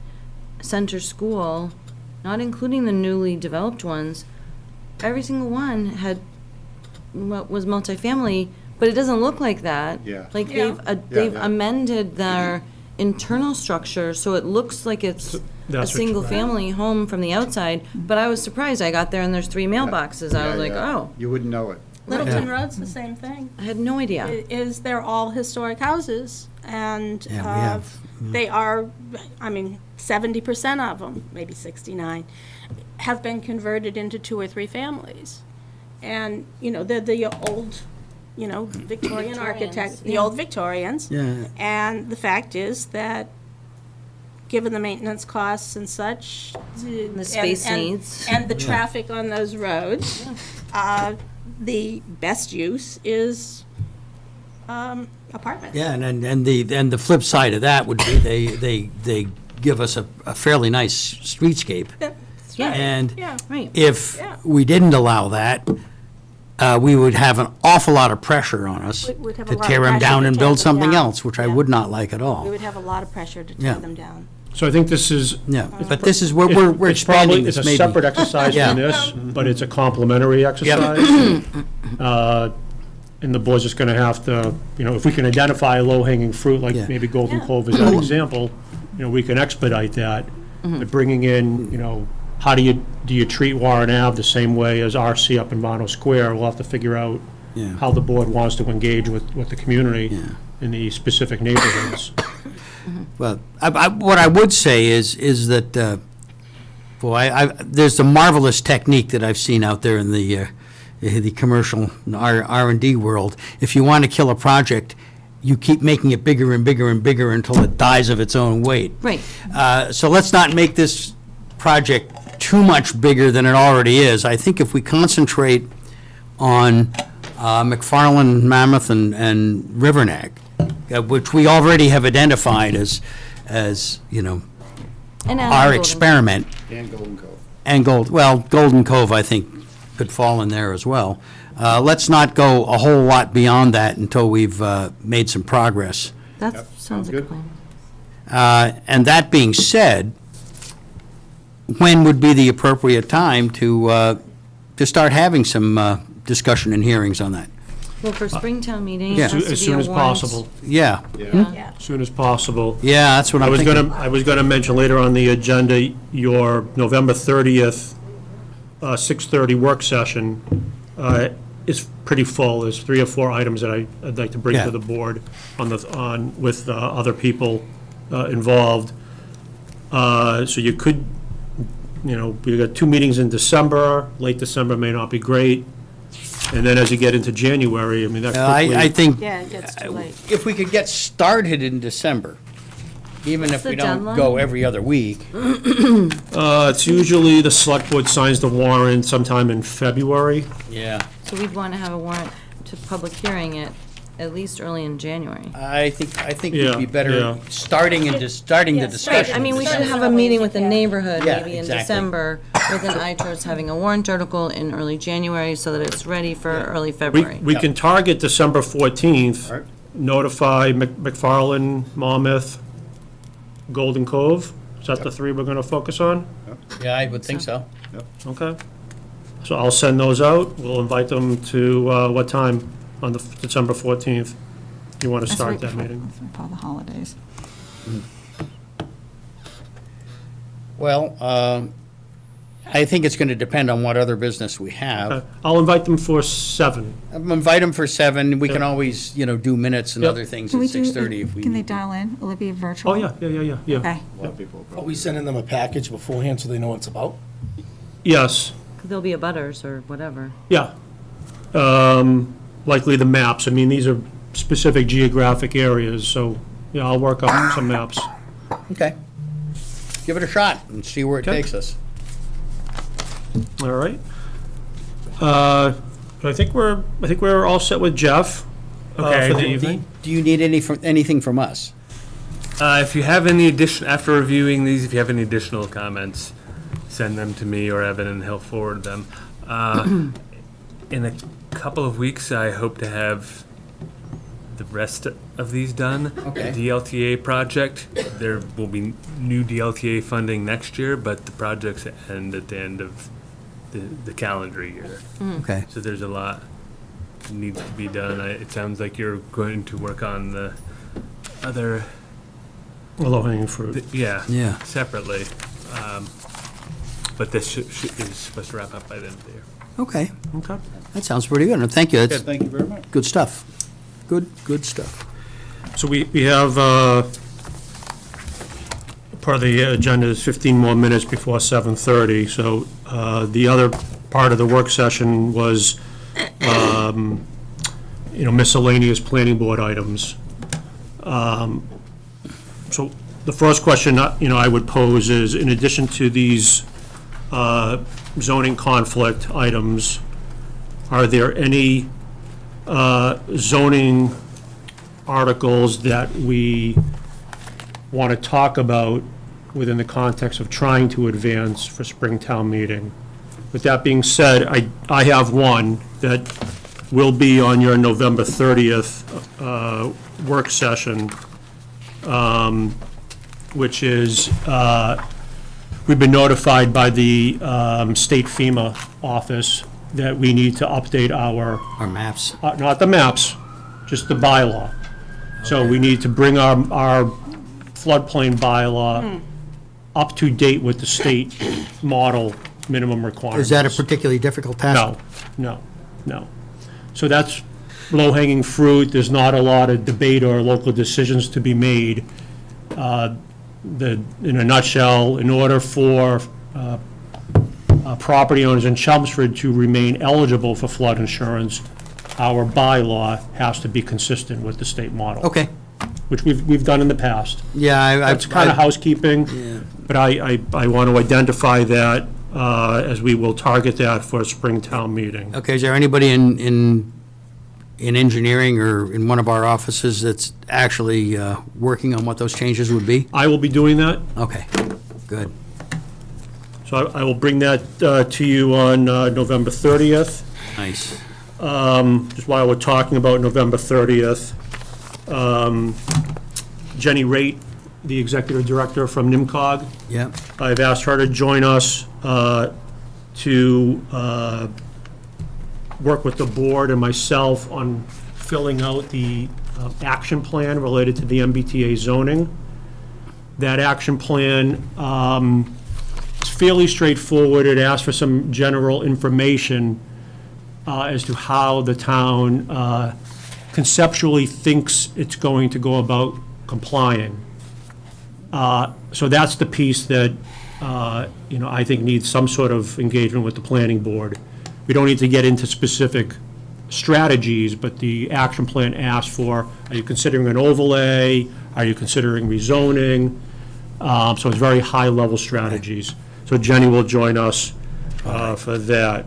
F: Center School, not including the newly developed ones, every single one had, was multifamily, but it doesn't look like that.
D: Yeah.
F: Like,
H: Yeah.
F: they've
D: yeah.
F: amended their internal structure, so it looks like it's a
B: That's what you-
F: single-family home from the outside, but I was surprised. I got there and there's 3 mailboxes. I
D: Yeah,
F: was like,
D: yeah.
F: oh,
D: You wouldn't know it.
H: Littleton Road's the same thing.
F: I had no idea.
H: Is they're all historic houses, and
A: Yeah, we have.
H: they are, I mean, 70% of them, maybe 69, have been converted into 2 or 3 families. And, they're the old, Victorian architects, the old Victorians.
A: Yeah.
H: And the fact is that given the maintenance costs and such.
F: The space needs.
H: And the traffic on those roads, the best use is apartments.
A: Yeah, and the flip side of that would be they give us a fairly nice streetscape.
H: That's right.
A: And
H: Yeah.
F: Right.
A: if
H: Yeah.
A: we didn't allow that, we would have an awful lot of pressure on us
H: We'd have a
A: to
H: lot of
A: tear them
H: pressure
A: down
H: to
A: and
H: tear
A: build
H: them
A: something
H: down.
A: else, which I
H: Yeah.
A: would not like at
H: We
A: all.
H: would have a lot of pressure to
A: Yeah.
H: tear them down.
B: So I think this is.
A: Yeah, but this is, we're
B: It's probably,
A: expanding
B: it's
A: this
B: a
A: maybe.
B: separate exercise
A: Yeah.
B: from this, but it's a complementary exercise. And the board's just gonna have to, if we can identify low-hanging fruit, like
A: Yeah.
B: maybe Golden
H: Yeah.
B: Cove is that example, we can expedite that. But bringing in, how do you treat Warren Ave the same way as RC up in Mono Square? We'll have to figure out
A: Yeah.
B: how the board wants to engage with the community
A: Yeah.
B: in the specific neighborhoods.
A: Well, what I would say is that, there's a marvelous technique that I've seen out there in the commercial R&D world. If you want to kill a project, you keep making it bigger and bigger and bigger until it dies of its own weight.
F: Right.
A: So let's not make this project too much bigger than it already is. I think if we concentrate on McFarland, Mammoth, and Riverneck, which we already have identified as
F: And
A: our
F: Golden.
A: experiment,
D: And Golden Cove.
A: and Golden Cove, I think, could fall in there as well. Let's not go a whole lot beyond that until we've made some progress.
F: That
D: Yep,
F: sounds
D: sounds
F: like a
D: good.
F: plan.
A: And that being said, when would be the appropriate time to start having some discussion and hearings on that?
F: Well, for Springtown meeting,
A: Yeah.
F: it has to be a
B: As soon as
F: warrant.
B: possible,
A: Yeah,
H: Yeah.
B: as soon as possible.
A: yeah, that's what
B: I
A: I'm
B: was
A: thinking.
B: I was gonna mention later on the agenda, your November 30th, 6:30 work session is pretty full. There's 3 or 4 items that I'd like to bring
A: Yeah.
B: to the board with other people involved. So you could, we got 2 meetings in December. Late December may not be great. And then as you get into January, that quickly.
A: I think
H: Yeah, it gets too late.
A: if we could get started in December, even if
F: the
A: we don't
F: deadline?
A: go every other week.
B: It's usually the select board signs the warrant sometime in February.
A: Yeah.
F: So we'd want to have a warrant to public hearing it at least early in January.
A: I think
B: Yeah,
A: it'd be better
B: yeah.
A: starting the discussion.
F: I mean, we should
H: Start
F: have a meeting with the neighborhood,
A: Yeah,
F: maybe in
A: exactly.
F: December, with an eye towards having a warrant article in early January so that it's ready for early
B: We
F: February.
B: we can target December 14th.
D: All right.
B: Notify McFarland, Monmouth, Golden Cove. Is that the 3 we're going to focus on?
A: Yeah, I would think so.
B: Okay. So I'll send those out. We'll invite them to, what time on the December 14th? You want to
G: That's
B: start
G: right
B: that
G: before-
B: meeting?
G: that's before the holidays.
A: Well, I think it's going to depend on what other business we have.
B: I'll invite them for 7.
A: Invite them for 7. We can
B: Yeah.
A: always, do minutes and
B: Yep.
A: other things
G: Can
A: at
G: we do,
A: 6:30 if we
G: can they
A: need.
G: dial in? Will it be virtual?
B: Oh, yeah.
G: Okay.
D: A lot of people
E: Are
D: probably.
E: we sending them a package beforehand so they know what it's about?
B: Yes,
F: There'll be a butters or whatever.
B: yeah. Likely the maps. These are specific geographic areas, so, yeah, I'll work up some maps.
A: Okay. Give it a shot and see where it
B: Okay.
A: takes us.
B: All right. I think we're all set with Jeff
C: Okay.
B: for the evening.
A: Do you need anything from us?
C: If you have any after reviewing these, if you have any additional comments, send them to me or Evan and he'll forward them. In a couple of weeks, I hope to have the rest of these done.
A: Okay.
C: The DLTA project, there will be new DLTA funding next year, but the projects end at the end of the calendar year.
A: Okay.
C: So there's a lot that needs to be done. It sounds like you're going to work on the other,
B: Low-hanging fruit.
C: yeah.
A: Yeah.
C: Separately. But this is supposed to wrap up by the end of the year.
A: Okay.
B: Okay.
A: That sounds pretty good. And thank you.
D: Good,
A: That's
D: thank you very much.
A: good stuff. Good stuff.
B: So we have, part of the agenda is 15 more minutes before 7:30. So the other part of the work session was, miscellaneous planning board items. So The first question, I would pose is, in addition to these zoning conflict items, are there any zoning articles that we want to talk about within the context of trying to advance for Springtown meeting? With that being said, I have one that will be on your November 30th work session, which is, we've been notified by the state FEMA office that we need to update our,
A: maps.
B: not the maps, just the bylaw. So we need to bring our floodplain bylaw up to date with the state model minimum requirements.
A: Is that a particularly difficult task?
B: No. So that's low-hanging fruit. There's not a lot of debate or local decisions to be made. In a nutshell, in order for property owners in Chelmsford to remain eligible for flood insurance, our bylaw has to be consistent with the state model.
A: Okay.
B: Which we've done in the past.
A: Yeah,
B: That's kind of housekeeping, but I want to identify that as we will target that for a Springtown meeting.
A: Okay, is there anybody in engineering or in one of our offices that's actually working on what those changes would be?
B: I will be doing that,
A: Okay, good.
B: so I will bring that to you on November 30th.
A: Nice.
B: Just while we're talking about November 30th, Jenny Raitt, the executive director from NIMCOG,
A: Yep.
B: I've asked her to join us to work with the board and myself on filling out the action plan related to the MBTA zoning. That action plan is fairly straightforward. It asks for some general information as to how the town conceptually thinks it's going to go about complying. So that's the piece that, I think needs some sort of engagement with the planning board. We don't need to get into specific strategies, but the action plan asks for, are you considering an overlay? Are you considering rezoning? So it's very high-level strategies. So Jenny will join us for that.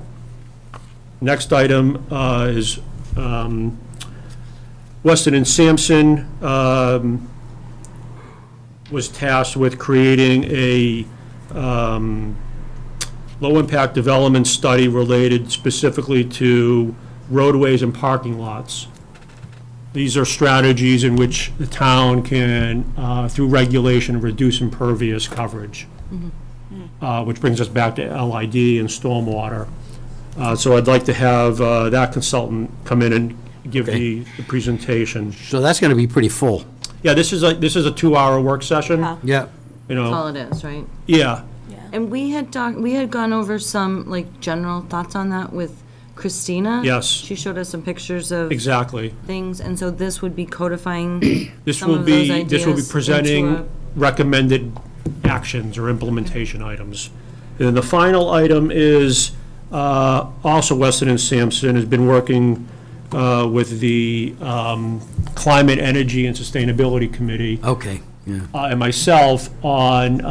B: Next item is Weston and Sampson was tasked with creating a low-impact development study related specifically to roadways and parking lots. These are strategies in which the town can, through regulation, reduce impervious coverage, which brings us back to LID and stormwater. So I'd like to have that consultant come in and give the presentation.
A: So that's going to be pretty full.
B: Yeah, this is a 2-hour work session.
A: Yeah.
B: You
F: That's
B: know,
F: all it is, right?
B: yeah.
F: And we had gone over some, like, general thoughts on that with Christina.
B: Yes.
F: She showed us some pictures of
B: Exactly.
F: things, and so this would be codifying
B: This
F: some
B: will
F: of those
B: be,
F: ideas
B: this will be presenting
F: into
B: recommended actions or implementation items. And then the final item is, also Weston and Sampson has been working with the Climate, Energy, and Sustainability Committee
A: Okay, yeah.
B: and myself on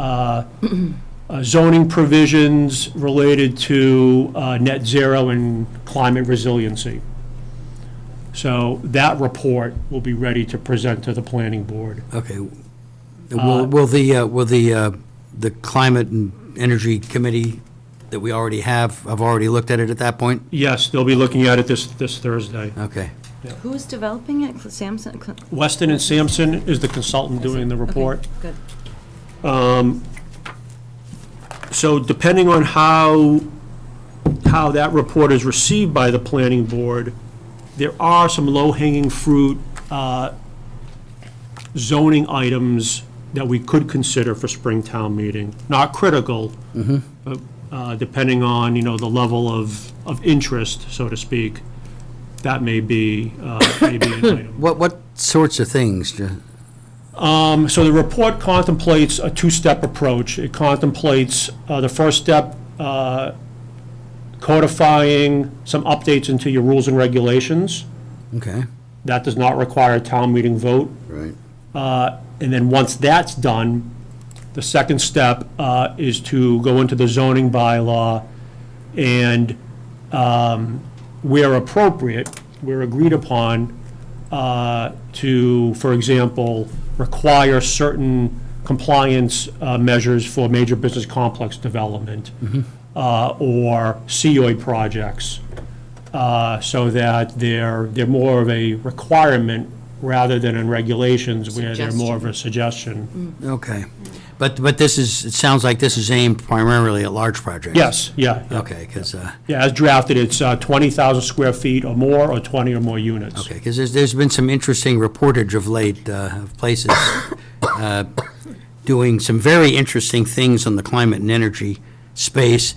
B: zoning provisions related to net zero and climate resiliency. So that report will be ready to present to the planning board.
A: Okay. Will the Climate and Energy Committee that we already have already looked at it at that point?
B: Yes, they'll be looking at it this Thursday.
A: Okay.
F: Who's developing it? Samson?
B: Weston and Sampson is the consultant doing the report.
F: Okay, good.
B: So depending on how that report is received by the planning board, there are some low-hanging fruit zoning items that we could consider for Springtown meeting. Not critical, but depending on, the level of interest, so to speak, that may be an item.
A: What sorts of things?
B: So the report contemplates a two-step approach. It contemplates the first step, codifying some updates into your rules and regulations.
A: Okay,
B: That does not require a town meeting vote.
A: right.
B: And then once that's done, the second step is to go into the zoning bylaw and, where appropriate, where agreed upon, to, for example, require certain compliance measures for major business complex development, or COI projects, so that they're more of a requirement rather than in regulations where they're more of a suggestion.
A: Okay. But this is, it sounds like this is aimed primarily at large projects.
B: Yes, yeah.
A: Okay, because,
B: Yeah, as drafted, it's 20,000 square feet or more, or 20 or more units.
A: okay, because there's been some interesting reportage of late of places doing some very interesting things on the climate and energy space.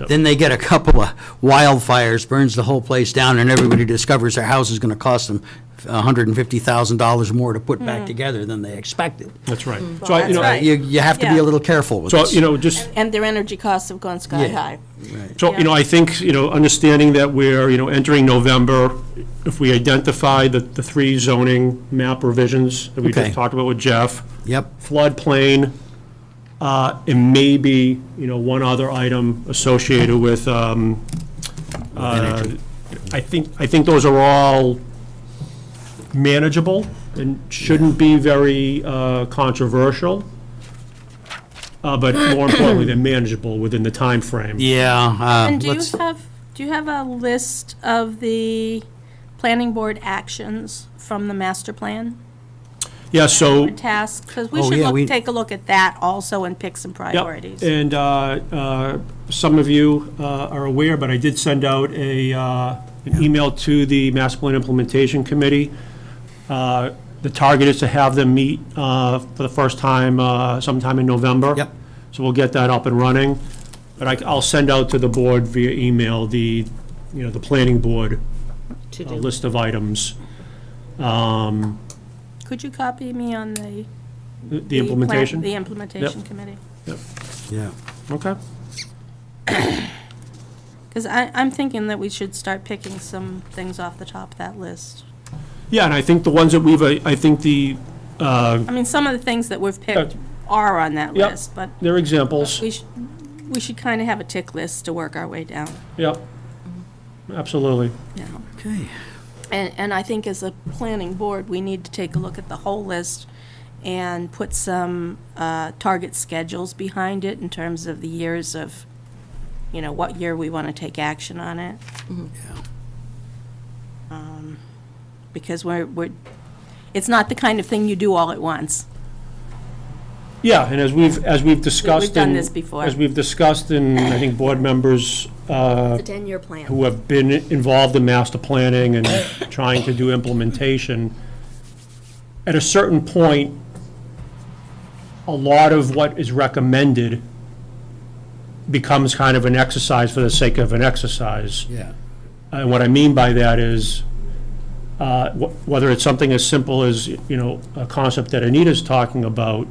A: Then they get a couple of wildfires, burns the whole place down, and everybody discovers their house is going to cost them $150,000 more to put back together than they expected.
B: That's right.
H: Well,
B: So,
H: that's right.
A: You have to be
H: Yeah.
A: a little careful with
B: So,
A: this.
B: just,
H: And their energy costs have gone sky
A: Yeah.
H: high.
B: so, I think, understanding that we're, entering November, if we identify the three zoning map revisions that we
A: Okay.
B: just talked about with Jeff,
A: Yep,
B: floodplain, and maybe, one other item associated with,
A: energy.
B: I think those are all manageable and shouldn't be very controversial, but more importantly, they're manageable within the time frame.
A: yeah.
H: And do
A: let's-
H: you have a list of the planning board actions from the master plan?
B: Yeah, so,
H: Or tasks, because we
A: Oh,
H: should
A: yeah, we-
H: take a look at that also and pick some
B: yep,
H: priorities.
B: and some of you are aware, but I did send out an email to the Master Plan Implementation Committee. The target is to have them meet for the first time sometime in November.
A: Yep.
B: So we'll get that up and running. But I'll send out to the board via email the planning board list of items.
H: Could you copy me on the?
B: The implementation?
H: The implementation committee?
A: Yeah.
B: Okay.
H: Because I'm thinking that we should start picking some things off the top of that list.
B: Yeah, and I think the ones that I think
H: I mean, some of the things that we've picked are on that
B: Yep.
H: list, but
B: they're examples.
H: we should kind of have a tick list to work our way down,
B: Yep. Absolutely.
H: you know?
A: Okay.
H: And I think as a planning board, we need to take a look at the whole list and put some target schedules behind it in terms of the years of, what year we want to take action on it.
A: Yeah.
H: Because it's not the kind of thing you do all at once.
B: Yeah, and as we've discussed.
H: We've done
B: in-
H: this before.
B: As we've discussed in, I think, board members
H: It's a 10-year plan.
B: who have been involved in master planning and trying to do implementation, at a certain point, a lot of what is recommended becomes kind of an exercise for the sake of an exercise.
A: Yeah.
B: And what I mean by that is, whether it's something as simple as, a concept that Anita's talking about,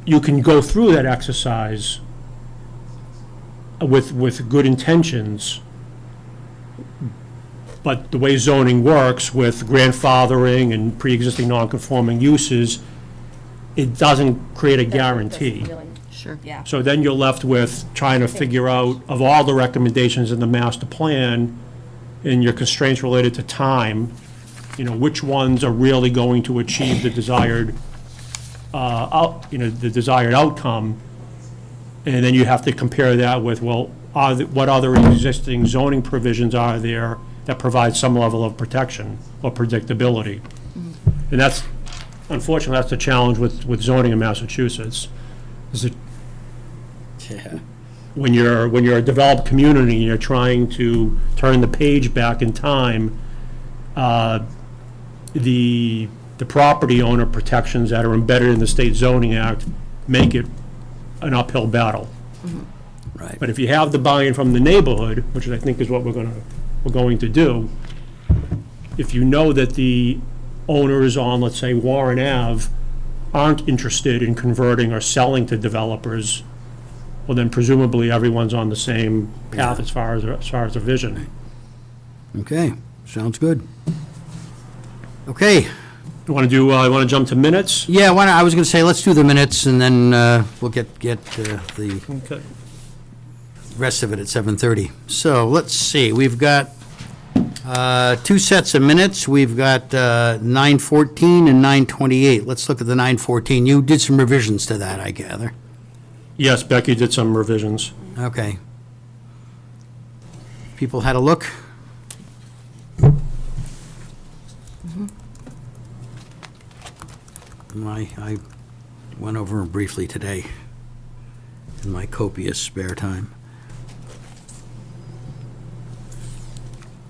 B: you can go through that exercise with good intentions, but the way zoning works with grandfathering and pre-existing non-conforming uses, it doesn't create a guarantee.
F: Sure.
H: Yeah.
B: So then you're left with trying to figure out, of all the recommendations in the master plan, and your constraints related to time, which ones are really going to achieve the desired, the desired outcome. And then you have to compare that with, well, what other existing zoning provisions are there that provide some level of protection or predictability? And that's, unfortunately, that's the challenge with zoning in Massachusetts, is that
A: Yeah.
B: when you're a developed community and you're trying to turn the page back in time, the property owner protections that are embedded in the State Zoning Act make it an uphill battle.
A: Right.
B: But if you have the buy-in from the neighborhood, which I think is what we're going to do, if you know that the owners on, let's say, Warren Ave aren't interested in converting or selling to developers, well, then presumably everyone's on the same path as far as the vision.
A: Okay, sounds good. Okay,
B: You want to jump to minutes?
A: Yeah, I was going to say, let's do the minutes, and then we'll get the
B: Okay.
A: rest of it at 7:30. So, let's see, we've got two sets of minutes. We've got 9:14 and 9:28. Let's look at the 9:14. You did some revisions to that, I gather.
B: Yes, Becky did some revisions.
A: Okay. People had a look? I went over them briefly today in my copious spare time.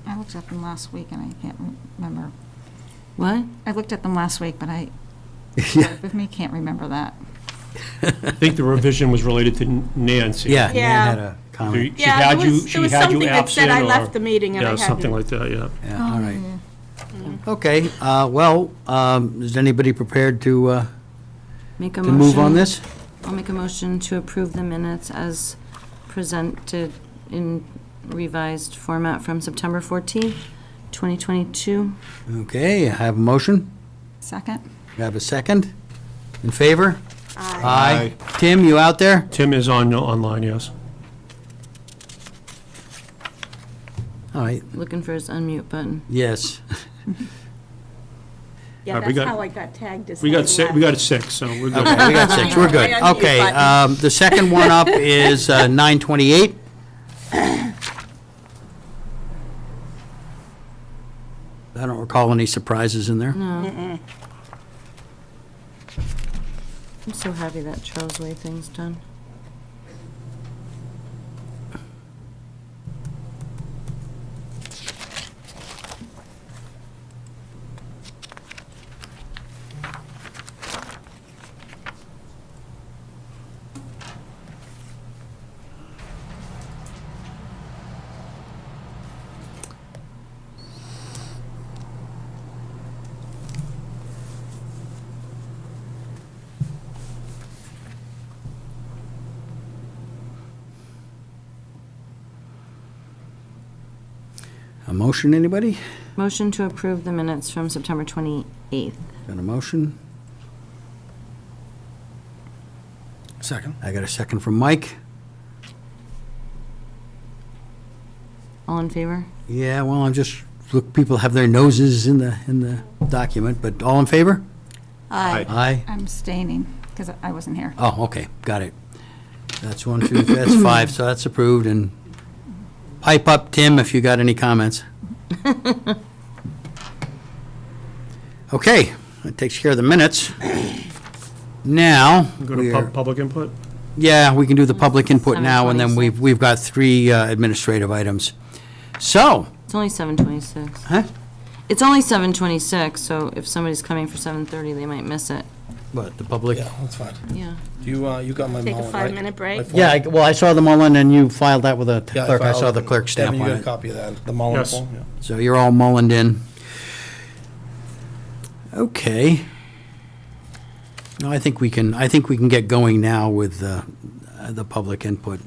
G: I looked at them last week and I can't remember.
F: What?
G: I looked at them last week, but
A: Yeah.
G: with me, can't remember that.
B: I think the revision was related to Nancy.
A: Yeah, Nan
H: Yeah.
A: had a comment.
B: She had you
H: there was
B: absent,
H: something that said I
B: or-
H: left the meeting and I
B: Yeah,
H: had
B: something
H: to.
B: like that, yeah.
A: Yeah, all right. Okay, well, is anybody prepared to
F: Make a
A: to
F: motion.
A: move on this?
F: I'll make a motion to approve the minutes as presented in revised format from September 14th, 2022.
A: Okay, I have a motion.
G: Second?
A: I have a second. In favor?
H: Aye.
A: Tim, you out there?
B: Tim is online, yes.
A: All right,
F: Looking for his unmute button.
A: yes.
H: Yeah,
B: All right, we
H: that's
B: got-
H: how I got tagged as
B: We got
H: having
B: we
H: left.
B: got 6, so we're good.
A: Okay, we got 6, we're good.
H: My unmute
A: Okay,
H: button.
A: the second one up is 9:28. I don't recall any surprises in there.
F: No. I'm so happy that Charles Way thing's done.
A: A motion, anybody?
F: Motion to approve the minutes from September 28th.
A: Got a motion?
E: Second.
A: I got a second from Mike.
F: All in favor?
A: Yeah, well, I'm just, look, people have their noses in the document, but all in favor?
H: Aye.
A: Aye.
G: I'm abstaining because I wasn't here.
A: Oh, okay, got it. That's 1, 2, that's 5, so that's approved, and pipe up, Tim, if you got any comments. Okay, that takes care of the minutes. Now,
B: Go to
A: we're,
B: public input?
A: yeah, we can do the public input now, and then
F: 7:26.
A: we've got 3 administrative items. So,
F: It's only 7:26.
A: huh?
F: It's only 7:26, so if somebody's coming for 7:30, they might miss it.
A: What, the public?
E: Yeah, that's fine.
F: Yeah.
E: You got my
H: Take a
E: Mullen, right?
H: 5-minute break.
E: My form?
A: Yeah, well, I saw the Mullen, and you filed that with a
E: Yeah,
A: clerk. I
E: filed
A: saw the
E: it.
A: clerk stamp
E: Devin,
A: on
E: you got a
A: it.
E: copy of that, the Mullen
B: Yes.
E: form? Yeah.
A: So you're all mullened in. Okay. No, I think we can get going now with the public input.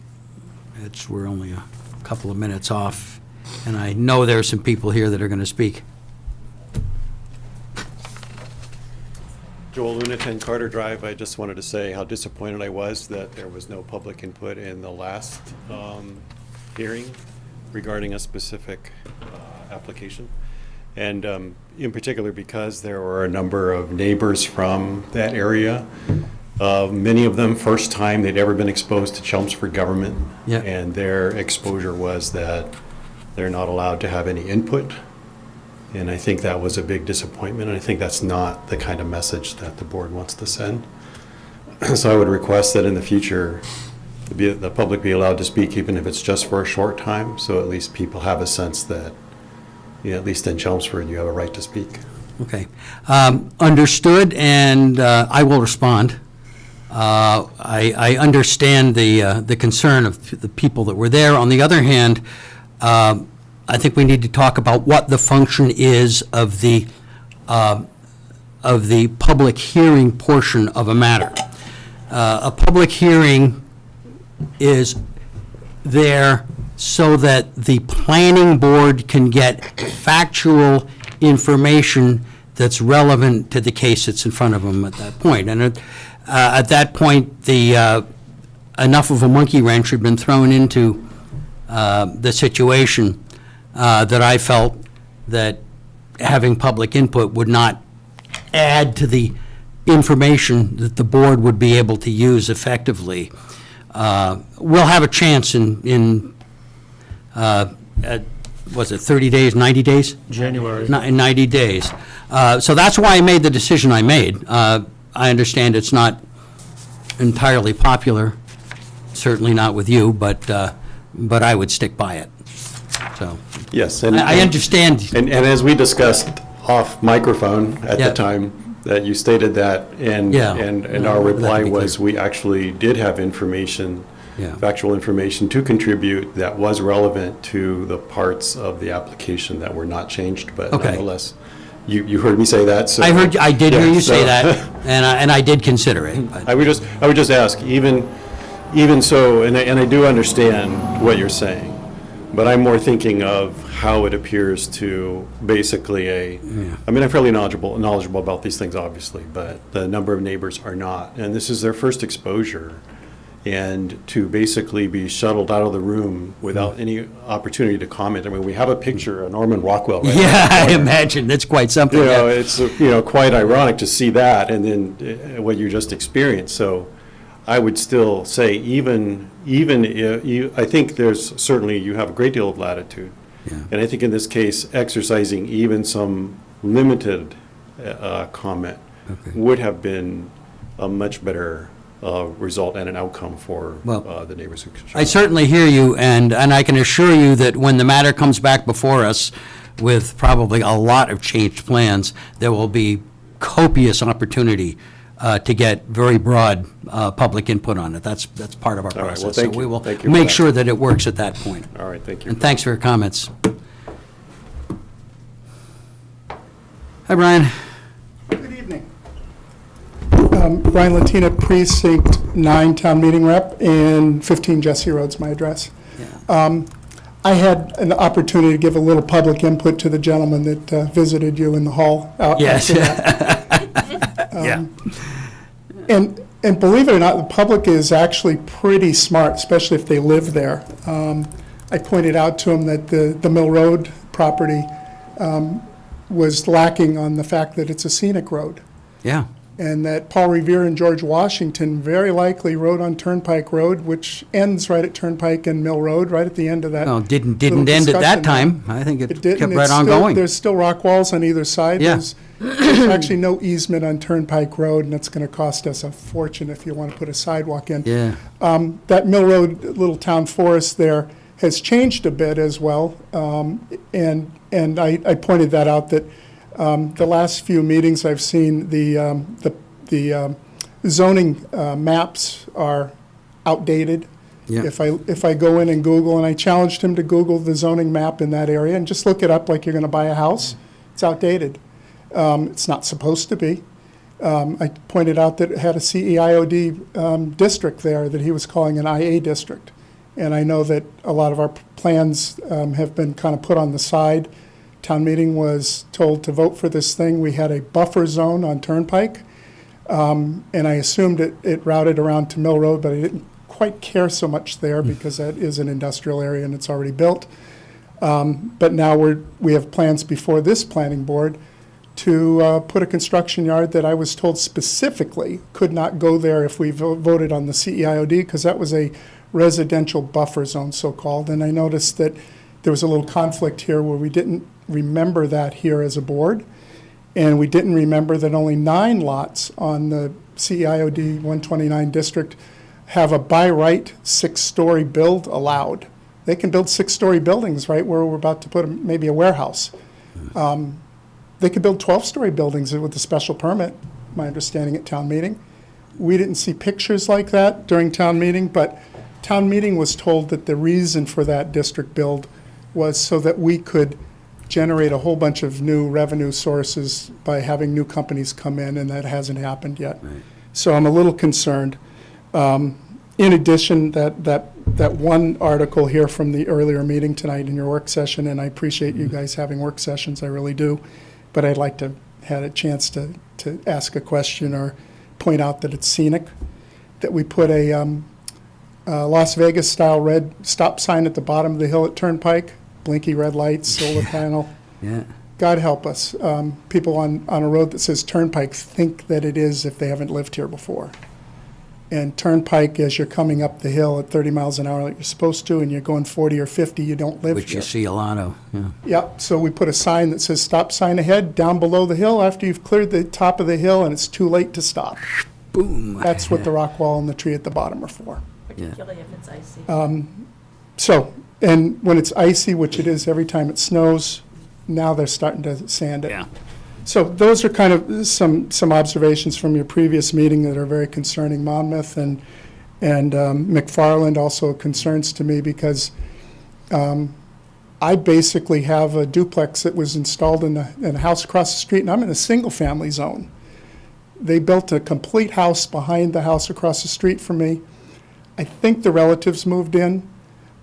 A: We're only a couple of minutes off, and I know there are some people here that are going to speak.
I: Joel Luna, 10 Carter Drive. I just wanted to say how disappointed I was that there was no public input in the last hearing regarding a specific application. And in particular, because there were a number of neighbors from that area, many of them first time they'd ever been exposed to Chelmsford government.
A: Yeah.
I: And their exposure was that they're not allowed to have any input. And I think that was a big disappointment, and I think that's not the kind of message that the board wants to send. So I would request that in the future, the public be allowed to speak, even if it's just for a short time, so at least people have a sense that, you know, at least in Chelmsford, you have a right to speak.
A: Okay. Understood, and I will respond. I understand the concern of the people that were there. On the other hand, I think we need to talk about what the function is of the public hearing portion of a matter. A public hearing is there so that the planning board can get factual information that's relevant to the case that's in front of them at that point. And at that point, enough of a monkey wrench had been thrown into the situation that I felt that having public input would not add to the information that the board would be able to use effectively. We'll have a chance in was it 30 days, 90 days?
B: January.
A: In 90 days. So that's why I made the decision I made. I understand it's not entirely popular, certainly not with you, but I would stick by it. So,
I: Yes.
A: I understand.
I: And as we discussed off microphone at
A: Yeah.
I: the time, that you stated that, and
A: Yeah.
I: and our
A: Let
I: reply
A: that be
I: was,
A: clear.
I: we actually did have information,
A: Yeah.
I: factual information to contribute that was relevant to the parts of the application that were not changed, but
A: Okay.
I: nonetheless, you heard me say that, so.
A: I did hear
I: Yeah,
A: you say
I: so-
A: that, and I did consider it. but-
I: I would just ask, even so, and I do understand what you're saying, but I'm more thinking of how it appears to basically I mean, I'm fairly knowledgeable about these things, obviously, but the number of neighbors are not, and this is their first exposure, and to basically be shuttled out of the room without any opportunity to comment. I mean, we have a picture of Norman Rockwell right
A: Yeah,
I: now.
A: I imagine, that's quite something.
I: You know,
A: yeah.
I: it's, quite ironic to see that and then what you just experienced. So I would still say, even I think there's certainly, you have a great deal of latitude.
A: Yeah.
I: And I think in this case, exercising even some limited comment
A: Okay.
I: would have been a much better result and an outcome for
A: Well,
I: the neighbors who.
A: I certainly hear you, and I can assure you that when the matter comes back before us with probably a lot of changed plans, there will be copious opportunity to get very broad public input on it. That's part of our
I: All right, well,
A: process.
I: thank
A: So we
I: you.
A: will
I: Thank you for
A: make
I: that.
A: sure that it works at that point.
I: All right, thank you.
A: And thanks for your comments. Hi, Brian.
J: Good evening. Brian Latina, Precinct 9 Town Meeting Rep, and 15 Jesse Road's my address. I had an opportunity to give a little public input to the gentleman that visited you in the hall.
A: Yes.
J: Yeah. And believe it or not, the public is actually pretty smart, especially if they live there. I pointed out to him that the Mill Road property was lacking on the fact that it's a scenic road,
A: Yeah.
J: and that Paul Revere and George Washington very likely rode on Turnpike Road, which ends right at Turnpike and Mill Road, right at the end of that.
A: Well, didn't
J: little
A: end at
J: discussion
A: that
J: there.
A: time. I think it
J: It didn't.
A: kept
J: It's
A: right on
J: still-
A: going.
J: There's still rock walls on either side.
A: Yeah.
J: There's actually no easement on Turnpike Road, and it's going to cost us a fortune if you want to put a sidewalk in.
A: Yeah.
J: That Mill Road Little Town Forest there has changed a bit as well, and I pointed that out, that the last few meetings I've seen, the zoning maps are outdated.
A: Yeah.
J: If I go in and Google, and I challenged him to Google the zoning map in that area and just look it up like you're going to buy a house, it's outdated. It's not supposed to be. I pointed out that it had a CEIOD district there that he was calling an IA district. And I know that a lot of our plans have been kind of put on the side. Town meeting was told to vote for this thing. We had a buffer zone on Turnpike, and I assumed it routed around to Mill Road, but I didn't quite care so much there because that is an industrial area and it's already built. But now we have plans before this planning board to put a construction yard that I was told specifically could not go there if we voted on the CEIOD, because that was a residential buffer zone, so-called. And I noticed that there was a little conflict here where we didn't remember that here as a board, and we didn't remember that only 9 lots on the CEIOD 129 district have a by right 6-story build allowed. They can build 6-story buildings right where we're about to put maybe a warehouse. They could build 12-story buildings with a special permit, my understanding at town meeting. We didn't see pictures like that during town meeting, but town meeting was told that the reason for that district build was so that we could generate a whole bunch of new revenue sources by having new companies come in, and that hasn't happened yet.
A: Right.
J: So I'm a little concerned. In addition, that one article here from the earlier meeting tonight in your work session, and I appreciate you guys having work sessions, I really do, but I'd like to had a chance to ask a question or point out that it's scenic, that we put a Las Vegas-style red stop sign at the bottom of the hill at Turnpike, blinky red lights, solar panel.
A: Yeah.
J: God help us. People on a road that says Turnpike think that it is if they haven't lived here before. And Turnpike, as you're coming up the hill at 30 miles an hour like you're supposed to, and you're going 40 or 50, you don't live
A: Which
J: here.
A: you see a lot of, yeah.
J: Yep, so we put a sign that says stop sign ahead, down below the hill after you've cleared the top of the hill and it's too late to stop.
A: Boom.
J: That's what the rock wall and the tree at the bottom are for.
H: Particularly if it's icy.
J: So, and when it's icy, which it is every time it snows, now they're starting to sand it.
A: Yeah.
J: So those are kind of some observations from your previous meeting that are very concerning. Monmouth and McFarland also concerns to me because I basically have a duplex that was installed in a house across the street, and I'm in a single-family zone. They built a complete house behind the house across the street from me. I think the relatives moved in,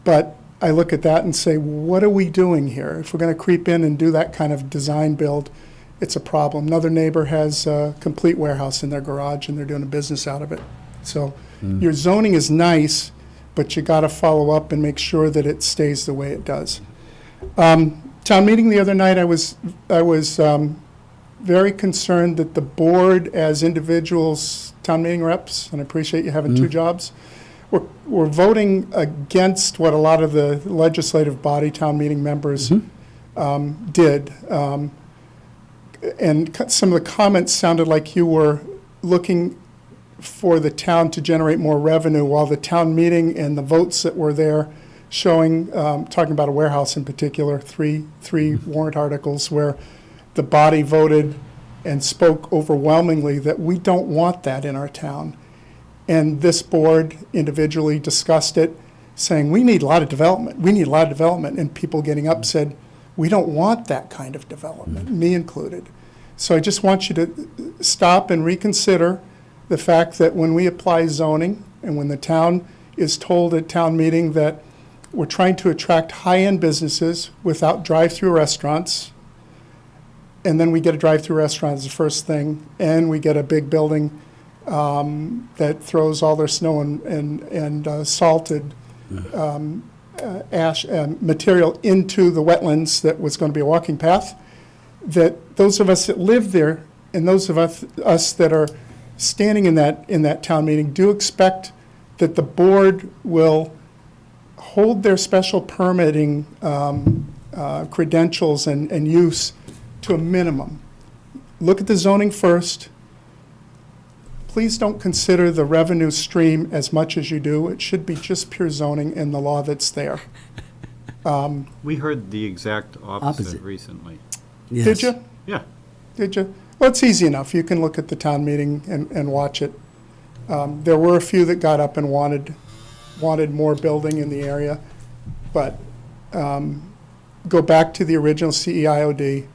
J: but I look at that and say, what are we doing here? If we're going to creep in and do that kind of design build, it's a problem. Another neighbor has a complete warehouse in their garage, and they're doing a business out of it. So your zoning is nice, but you got to follow up and make sure that it stays the way it does. Town meeting the other night, I was very concerned that the board, as individuals, town meeting reps, and I appreciate you having two jobs, were voting against what a lot of the legislative body town meeting members did. And some of the comments sounded like you were looking for the town to generate more revenue, while the town meeting and the votes that were there showing, talking about a warehouse in particular, three warrant articles where the body voted and spoke overwhelmingly that we don't want that in our town. And this board individually discussed it, saying we need a lot of development. We need a lot of development. And people getting up said, we don't want that kind of development, me included. So I just want you to stop and reconsider the fact that when we apply zoning and when the town is told at town meeting that we're trying to attract high-end businesses without drive-through restaurants, and then we get a drive-through restaurant as the first thing, and we get a big building that throws all their snow and salted ash material into the wetlands that was going to be a walking path, that those of us that live there and those of us that are standing in that town meeting do expect that the board will hold their special permitting credentials and use to a minimum. Look at the zoning first. Please don't consider the revenue stream as much as you do. It should be just pure zoning and the law that's there.
D: We heard the exact opposite recently.
A: Yes.
J: Did you?
D: Yeah.
J: Did you? Well, it's easy enough. You can look at the town meeting and watch it. There were a few that got up and wanted more building in the area, but go back to the original CEIOD,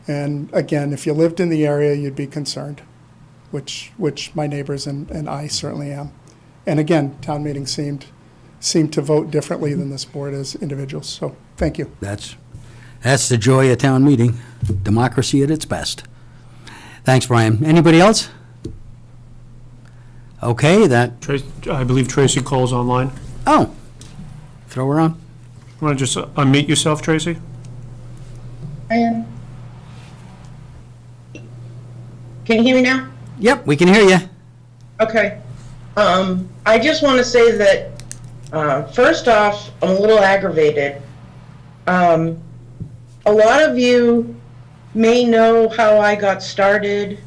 J: and again, if you lived in the area, you'd be concerned, which my neighbors and I certainly am. And again, town meeting seemed to vote differently than this board as individuals, so thank you.
A: That's the joy of town meeting, democracy at its best. Thanks, Brian. Anybody else? Okay,
B: I believe Tracy Cole's online.
A: oh, throw her on.
B: Want to just unmute yourself, Tracy?
K: I am. Can you hear me now?
A: Yep, we can hear you.
K: Okay. I just want to say that, first off, I'm a little aggravated. A lot of you may know how I got started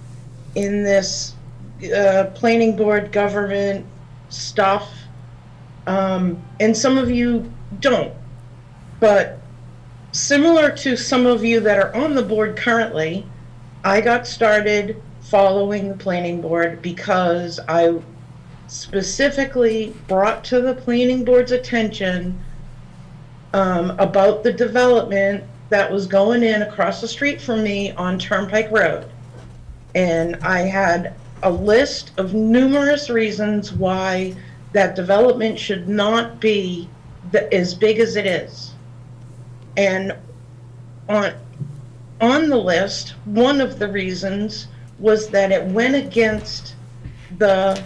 K: in this planning board government stuff, and some of you don't. But similar to some of you that are on the board currently, I got started following the planning board because I specifically brought to the planning board's attention about the development that was going in across the street from me on Turnpike Road. And I had a list of numerous reasons why that development should not be as big as it is. And on on the list, one of the reasons was that it went against the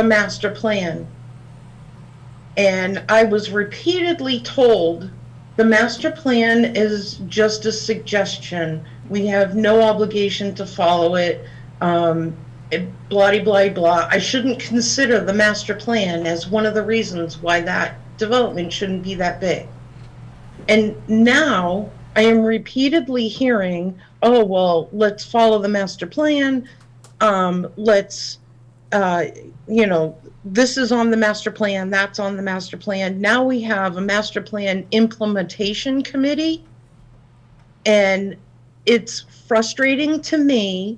K: master plan. And I was repeatedly told the master plan is just a suggestion. We have no obligation to follow it. Blah, blah, blah. I shouldn't consider the master plan as one of the reasons why that development shouldn't be that big. And now I am repeatedly hearing, oh, well, let's follow the master plan. Let's, this is on the master plan, that's on the master plan. Now we have a master plan implementation committee. And it's frustrating to me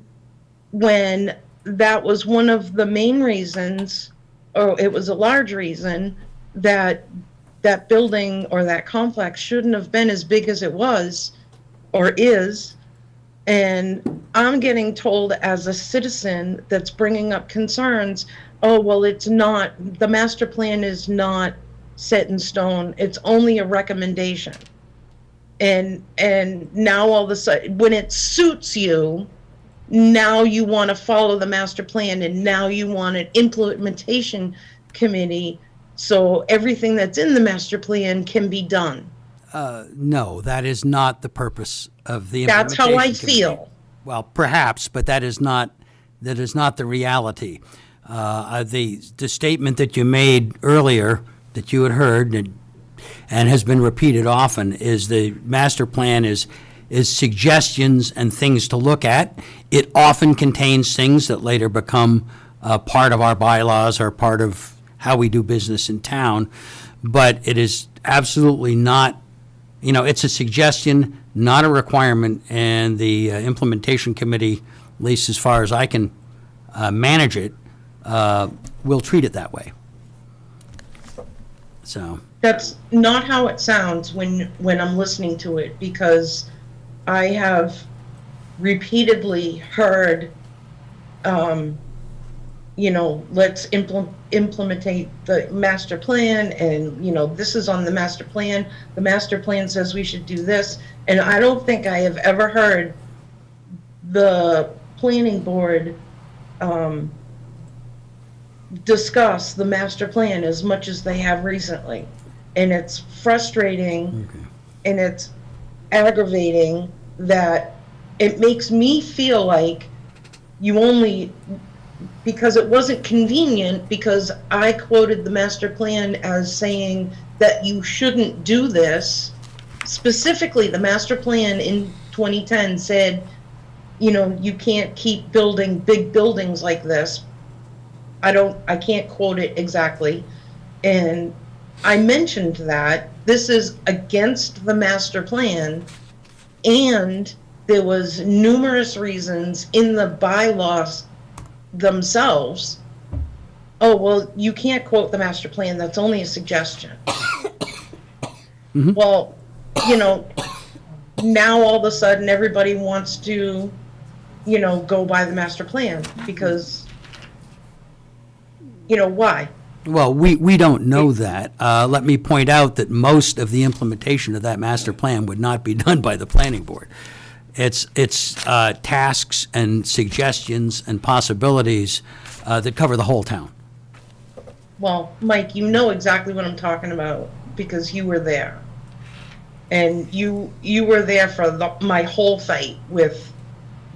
K: when that was one of the main reasons, or it was a large reason, that that building or that complex shouldn't have been as big as it was or is. And I'm getting told as a citizen that's bringing up concerns, oh, well, it's not, the master plan is not set in stone. It's only a recommendation. And now all of a sudden, when it suits you, now you want to follow the master plan, and now you want an implementation committee so everything that's in the master plan can be done.
A: No, that is not the purpose of the
K: That's
A: implementation
K: how I
A: committee.
K: feel.
A: Well, perhaps, but that is not the reality. The statement that you made earlier, that you had heard and has been repeated often, is the master plan is suggestions and things to look at. It often contains things that later become part of our bylaws or part of how we do business in town, but it is absolutely not, it's a suggestion, not a requirement, and the implementation committee, at least as far as I can manage it, will treat it that way. So.
K: That's not how it sounds when I'm listening to it, because I have repeatedly heard, let's implement the master plan, and, this is on the master plan. The master plan says we should do this. And I don't think I have ever heard the planning board discuss the master plan as much as they have recently. And it's frustrating, and it's aggravating that it makes me feel like you only, because it wasn't convenient, because I quoted the master plan as saying that you shouldn't do this. Specifically, the master plan in 2010 said, you can't keep building big buildings like this. I can't quote it exactly. And I mentioned that this is against the master plan, and there was numerous reasons in the bylaws themselves. Oh, well, you can't quote the master plan, that's only a suggestion. Mm-hmm. Well, now all of a sudden everybody wants to, go by the master plan because, why?
A: Well, we don't know that. Let me point out that most of the implementation of that master plan would not be done by the planning board. It's tasks and suggestions and possibilities that cover the whole town.
K: Well, Mike, you know exactly what I'm talking about because you were there. And you were there for my whole fight with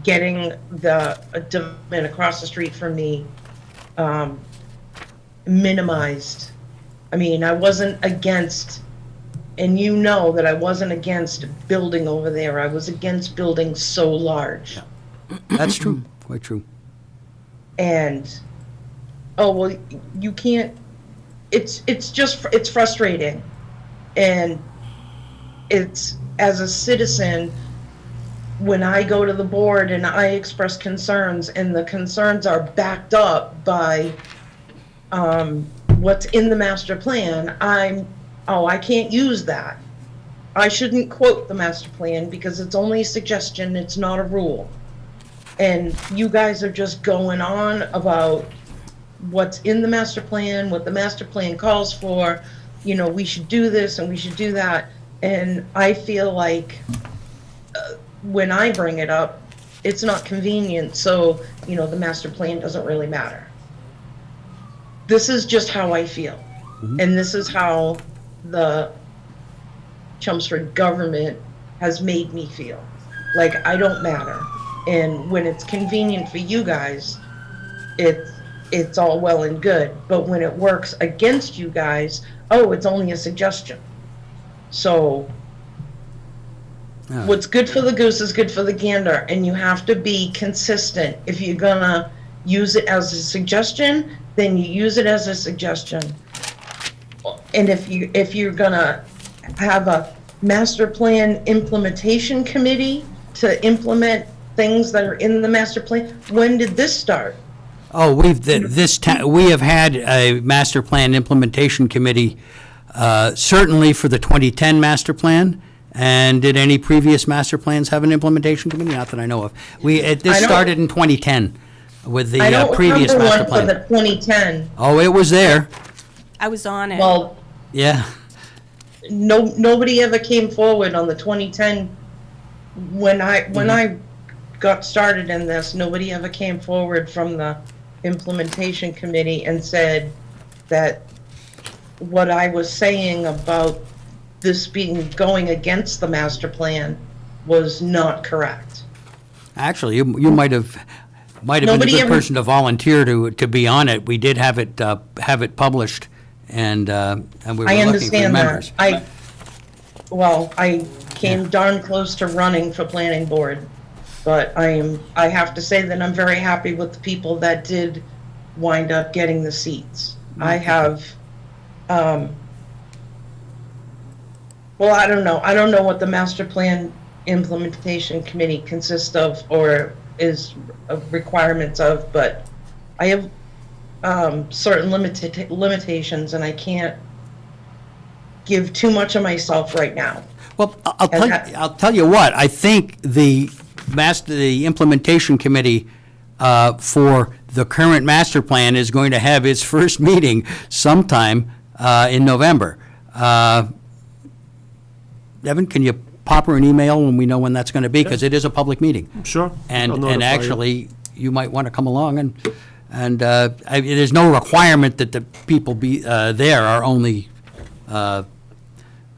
K: getting the development across the street from me minimized. I mean, I wasn't against, and you know that I wasn't against building over there. I was against building so large.
A: That's true, quite true.
K: And, oh, well, you can't, it's frustrating. And it's, as a citizen, when I go to the board and I express concerns and the concerns are backed up by what's in the master plan, I can't use that. I shouldn't quote the master plan because it's only a suggestion, it's not a rule. And you guys are just going on about what's in the master plan, what the master plan calls for, we should do this and we should do that. And I feel like when I bring it up, it's not convenient, so, the master plan doesn't really matter. This is just how I feel. And this is how the Chelmsford government has made me feel. Like, I don't matter. And when it's convenient for you guys, it's all well and good. But when it works against you guys, it's only a suggestion. So what's good for the goose is good for the gander, and you have to be consistent. If you're gonna use it as a suggestion, then you use it as a suggestion. And if you're gonna have a master plan implementation committee to implement things that are in the master plan, when did this start?
A: Oh, we have had a master plan implementation committee, certainly for the 2010 master plan. And did any previous master plans have an implementation committee? Not that I know of. This started in 2010 with the previous master plan.
K: I don't remember one for the 2010.
A: Oh, it was there.
H: I was on it.
K: Well,
A: Yeah.
K: nobody ever came forward on the 2010. When I got started in this, nobody ever came forward from the implementation committee and said that what I was saying about this going against the master plan was not correct.
A: Actually, you might have been a good person to volunteer to be on it. We did have it published, and we were
K: I
A: looking for
K: understand
A: members.
K: that. I came darn close to running for planning board, but I have to say that I'm very happy with the people that did wind up getting the seats. I have, I don't know. I don't know what the master plan implementation committee consists of or is requirements of, but I have certain limitations, and I can't give too much of myself right now.
A: Well, I'll tell you what, I think the implementation committee for the current master plan is going to have its first meeting sometime in November. Evan, can you pop her an email when we know when that's going to be? Because it is a public meeting.
B: Sure. I'll
A: And
B: notify you.
A: actually, you might want to come along, and there's no requirement that the people be there are only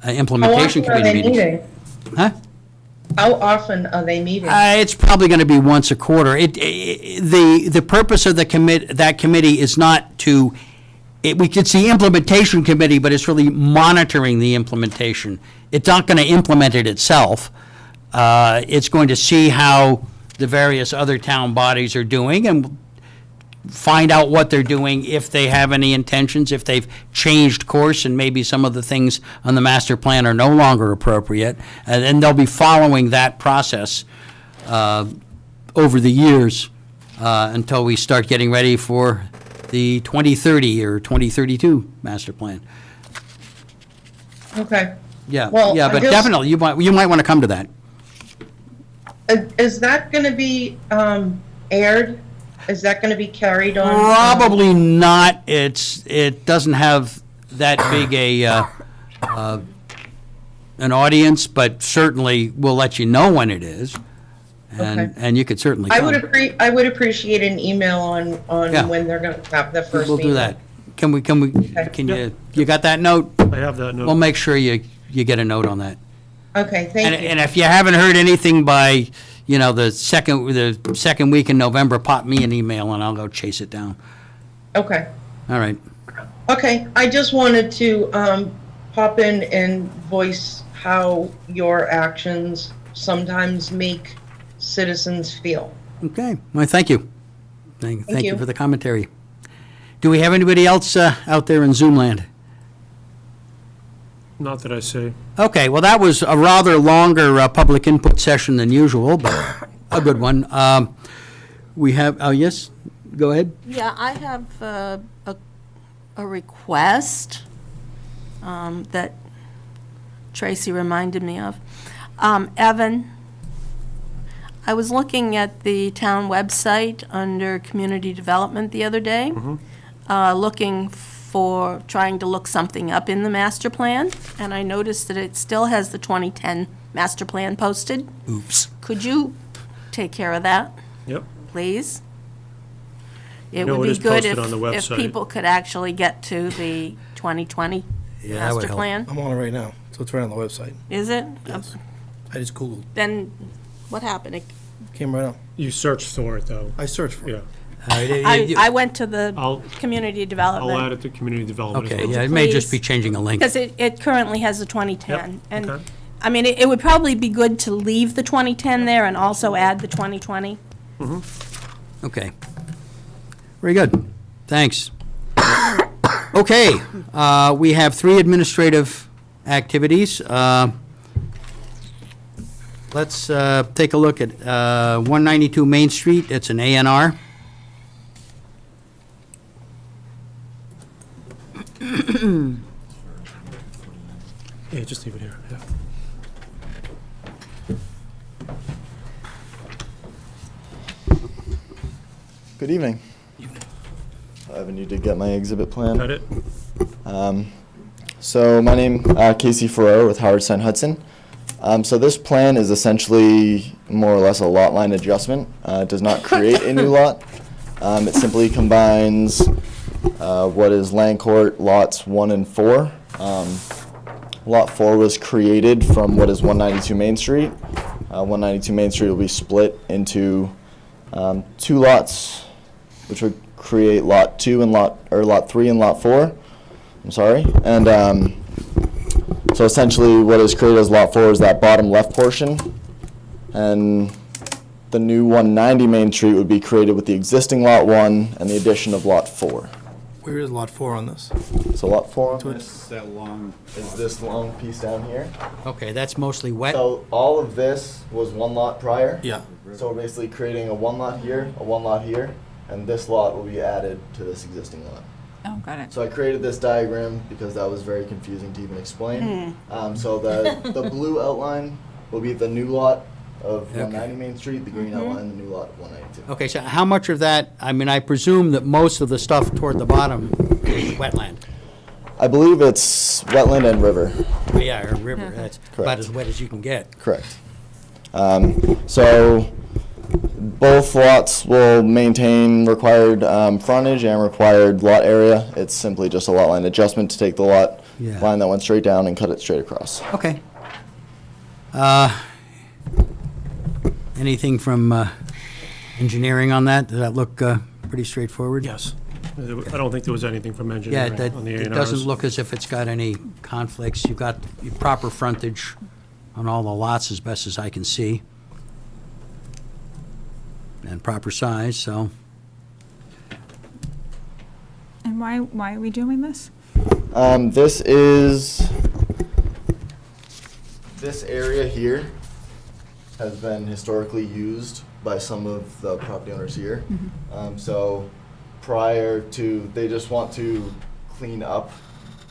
A: implementation
K: How often are
A: committee
K: they
A: meetings.
K: meeting?
A: Huh?
K: How often are they meeting?
A: It's probably going to be once a quarter. The purpose of that committee is not to, it's the implementation committee, but it's really monitoring the implementation. It's not going to implement it itself. It's going to see how the various other town bodies are doing and find out what they're doing, if they have any intentions, if they've changed course and maybe some of the things on the master plan are no longer appropriate. And then they'll be following that process over the years until we start getting ready for the 2030 or 2032 master plan.
K: Okay.
A: Yeah,
K: Well,
A: yeah,
K: I
A: but
K: guess-
A: definitely, you might want to come to that.
K: Is that going to be aired? Is that going to be carried on?
A: Probably not. It doesn't have that big an audience, but certainly we'll let you know when it is. And,
K: Okay.
A: and you could certainly
K: I
A: come.
K: would appreciate an email on
A: Yeah.
K: when they're going to have the first
A: We'll
K: meeting.
A: do that. Can you got that note?
B: I have that note.
A: We'll make sure you get a note on that.
K: Okay, thank you.
A: And if you haven't heard anything by, the second week in November, pop me an email and I'll go chase it down.
K: Okay.
A: All right.
K: Okay, I just wanted to pop in and voice how your actions sometimes make citizens feel.
A: Okay. Well, thank you. Thank you
K: you.
A: for the commentary. Do we have anybody else out there in Zoom land?
B: Not that I see.
A: Okay, well, that was a rather longer public input session than usual, but a good one. We have, yes, go ahead.
H: Yeah, I have a request that Tracy reminded me of. Evan, I was looking at the town website under community development the other day, looking for trying to look something up in the master plan, and I noticed that it still has the 2010 master plan posted.
A: Oops.
H: Could you take care of that,
B: Yep.
H: please? It
B: No,
H: would
B: it
H: be
B: is
H: good
B: posted on the
H: if
B: website.
H: people could actually get to the 2020
A: Yeah, that would
H: master
A: help.
H: plan.
E: I'm on it right now, so it's right on the website.
H: Is it?
E: I just Googled,
H: Then what happened?
E: came right up.
B: You searched for it, though.
E: I searched for it.
B: Yeah.
H: I went to the
B: I'll
H: community
B: add
H: development,
B: it to community development. as
A: Okay,
B: well.
A: yeah, it may just
H: please?
A: be changing a link.
H: because it currently has the 2010.
B: Yep, okay.
H: And, I mean, it would probably be good to leave the 2010 there and also add the 2020.
A: Okay. Very good. Thanks. Okay, we have 3 administrative activities. Let's take a look at 192 Main Street. It's an A&R.
B: Yeah, just leave it here, yeah.
L: Good evening. Evan, you did get my exhibit plan.
B: Got it?
L: So my name, Casey Ferrero with Howard Stein Hudson. So this plan is essentially more or less a lot line adjustment. It does not create a new lot. It simply combines what is land court lots 1 and 4. Lot 4 was created from what is 192 Main Street. 192 Main Street will be split into 2 lots, which would create lot 3 and lot 4. I'm sorry. And so essentially what is created as lot 4 is that bottom left portion. And the new 190 Main Street would be created with the existing lot 1 and the addition of lot 4.
E: Where is lot 4 on this?
L: So lot 4 on this is this long piece down here.
A: Okay, that's mostly wet.
L: So all of this was 1 lot prior.
E: Yeah.
L: So we're basically creating a 1 lot here, a 1 lot here, and this lot will be added to this existing lot.
G: Oh, got it.
L: So I created this diagram because that was very confusing to even explain. So the blue outline will be the new lot of 190 Main Street, the green outline, the new lot of 192.
A: Okay, so how much of that, I mean, I presume that most of the stuff toward the bottom is wetland.
L: I believe it's wetland and river.
A: Yeah, or river, that's about
L: Correct.
A: as wet as you can get.
L: Correct. So both lots will maintain required frontage and required lot area. It's simply just a lot line adjustment to take the lot
A: Yeah.
L: line that went straight down and cut it straight across.
A: Okay. Anything from engineering on that? Does that look pretty straightforward?
B: Yes. I don't think there was anything from
A: Yeah,
B: engineering on the
A: it
B: A&Rs.
A: doesn't look as if it's got any conflicts. You've got your proper frontage on all the lots as best as I can see. And proper size, so.
G: And why are we doing this?
L: This area here has been historically used by some of the property owners here. So prior to, they just want to clean up,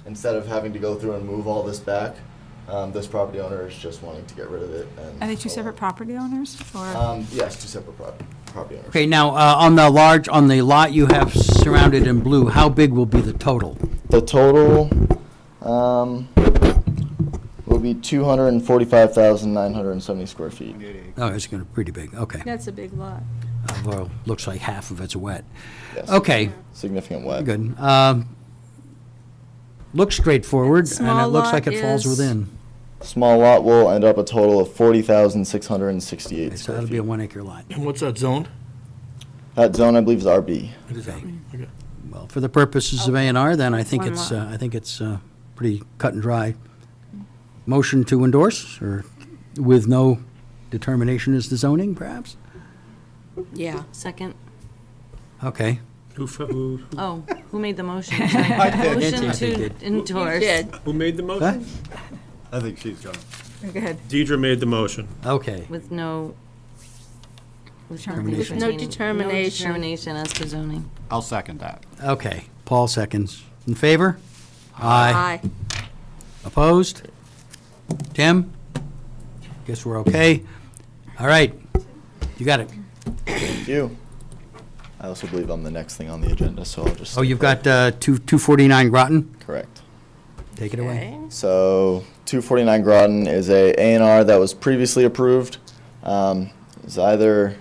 L: instead of having to go through and move all this back, this property owner is just wanting to get rid of it. And
G: Are they 2 separate property owners, or?
L: Yes, 2 separate property owners.
A: Okay, now, on the lot you have surrounded in blue, how big will be the total?
L: The total will be 245,970 square feet.
A: Oh, it's gonna be pretty big, okay.
H: That's a big lot.
A: Well, looks like half of it's wet.
L: Yes.
A: Okay,
L: Significant wet.
A: good. Looks straightforward, and it
H: Small
A: looks like
H: lot
A: it falls
H: is-
A: within.
L: Small lot will end up a total of 40,668
A: So
L: square
A: that'll be a
L: feet.
A: 1 acre lot.
E: And what's that zoned?
L: That zone, I believe, is RB.
A: Okay.
E: Okay.
A: Well, for the purposes of A&R, then I think
H: One
A: it's,
H: lot.
A: I think it's pretty cut and dry. Motion to endorse, or with no determination as to zoning, perhaps?
H: Yeah.
F: Second.
A: Okay.
F: Oh, who made the motion?
A: did.
F: Motion
A: I
F: to
A: did.
F: endorse.
B: Who made the
A: What?
B: motion?
D: I think she's gonna.
G: Go ahead.
B: Deidre made the motion.
A: Okay.
F: With no. With
A: Determination.
H: With no determination.
F: determination as to zoning.
D: I'll second that.
A: Okay. Paul seconds. In favor? Aye.
H: Aye.
A: Opposed? Tim? Guess we're okay. All right. You got it.
L: Thank you. I also believe I'm the next thing on the agenda, so I'll just.
A: Oh, you've got 249 Groton?
L: Correct.
A: Take it away.
H: Okay.
L: So 249 Groton is a A&R that was previously approved. It was either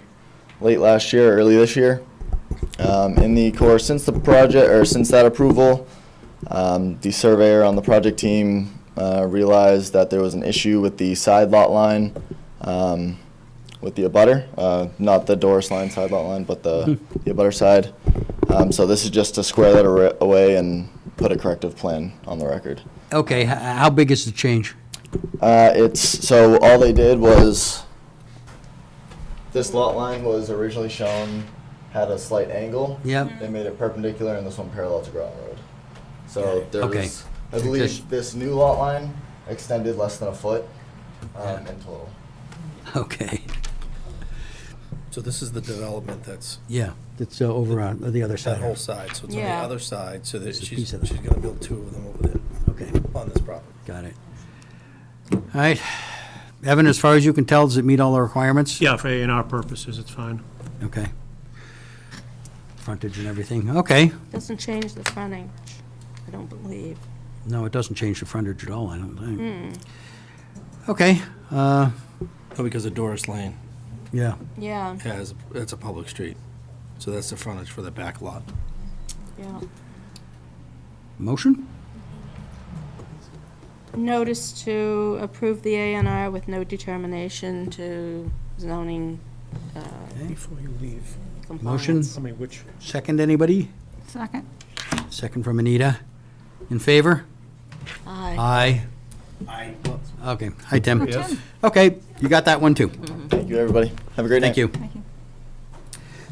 L: late last year or early this year. In the course, since that approval, the surveyor on the project team realized that there was an issue with the side lot line with the abutter, not the Doris line side lot line, but the abutter side. So this is just to square that away and put a corrective plan on the record.
A: Okay, how big is the change?
L: So all they did was, this lot line was originally shown, had a slight angle.
A: Yep.
L: They made it perpendicular and this one parallel to Groton Road. So there
A: Okay.
L: was, I believe this new lot line extended less than a foot in total.
A: Okay,
E: So this is the development that's
A: yeah, it's over on the other
E: that
A: side.
E: whole side, so it's on the
H: Yeah.
E: other side, so that
A: It's a
E: she's
A: piece of it.
E: gonna build two of them over there
A: Okay,
E: on this property.
A: got it. All right. Evan, as far as you can tell, does it meet all the requirements?
B: Yeah, for A&R purposes, it's fine.
A: Okay. Frontage and everything, okay.
H: Doesn't change the frontage, I don't believe.
A: No, it doesn't change the frontage at all, I don't think. Okay,
E: Oh, because of Doris Lane
A: yeah.
H: Yeah,
E: it's a public street, so that's the frontage for the back lot.
H: yeah.
A: Motion?
H: Notice to approve the A&R with no determination to zoning
B: Before you leave,
A: Motion?
H: compliance.
B: which?
A: Second, anybody?
G: Second.
A: Second from Anita. In favor?
H: Aye.
A: Aye. Okay, hi, Tim.
B: Yes.
A: Okay, you got that one, too.
L: Thank you, everybody. Have a great night.
A: Thank you.
G: Thank you.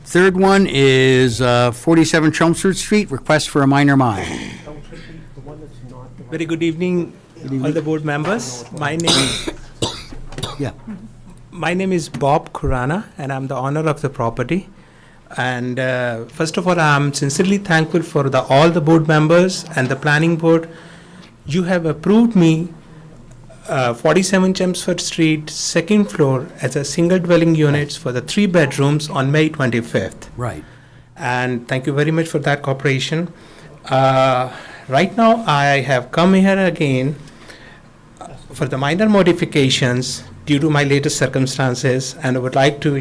A: Third one is 47 Chelmsford Street, request for a minor mod.
M: Very good evening, all the board members.
A: Yeah.
M: My name is Bob Kurana, and I'm the owner of the property. And first of all, I'm sincerely thankful for all the board members and the planning board. You have approved me 47 Chelmsford Street, second floor, as a single dwelling units for the 3 bedrooms on May 25th.
A: Right.
M: And thank you very much for that cooperation. Right now, I have come here again for the minor modifications due to my latest circumstances, and I would like to,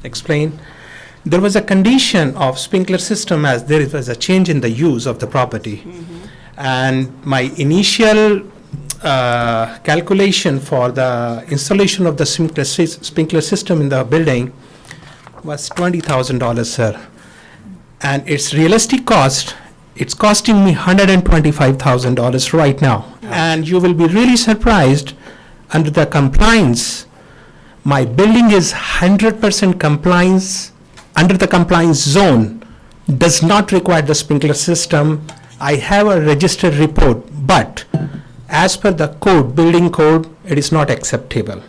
M: explain. There was a condition of sprinkler system as there was a change in the use of the property. And my initial calculation for the installation of the sprinkler system in the building was $20,000, sir. And its realistic cost, it's costing me $125,000 right now. And you will be really surprised, under the compliance, my building is 100% compliance, under the compliance zone, does not require the sprinkler system. I have a registered report, but as per the code, building code, it is not acceptable.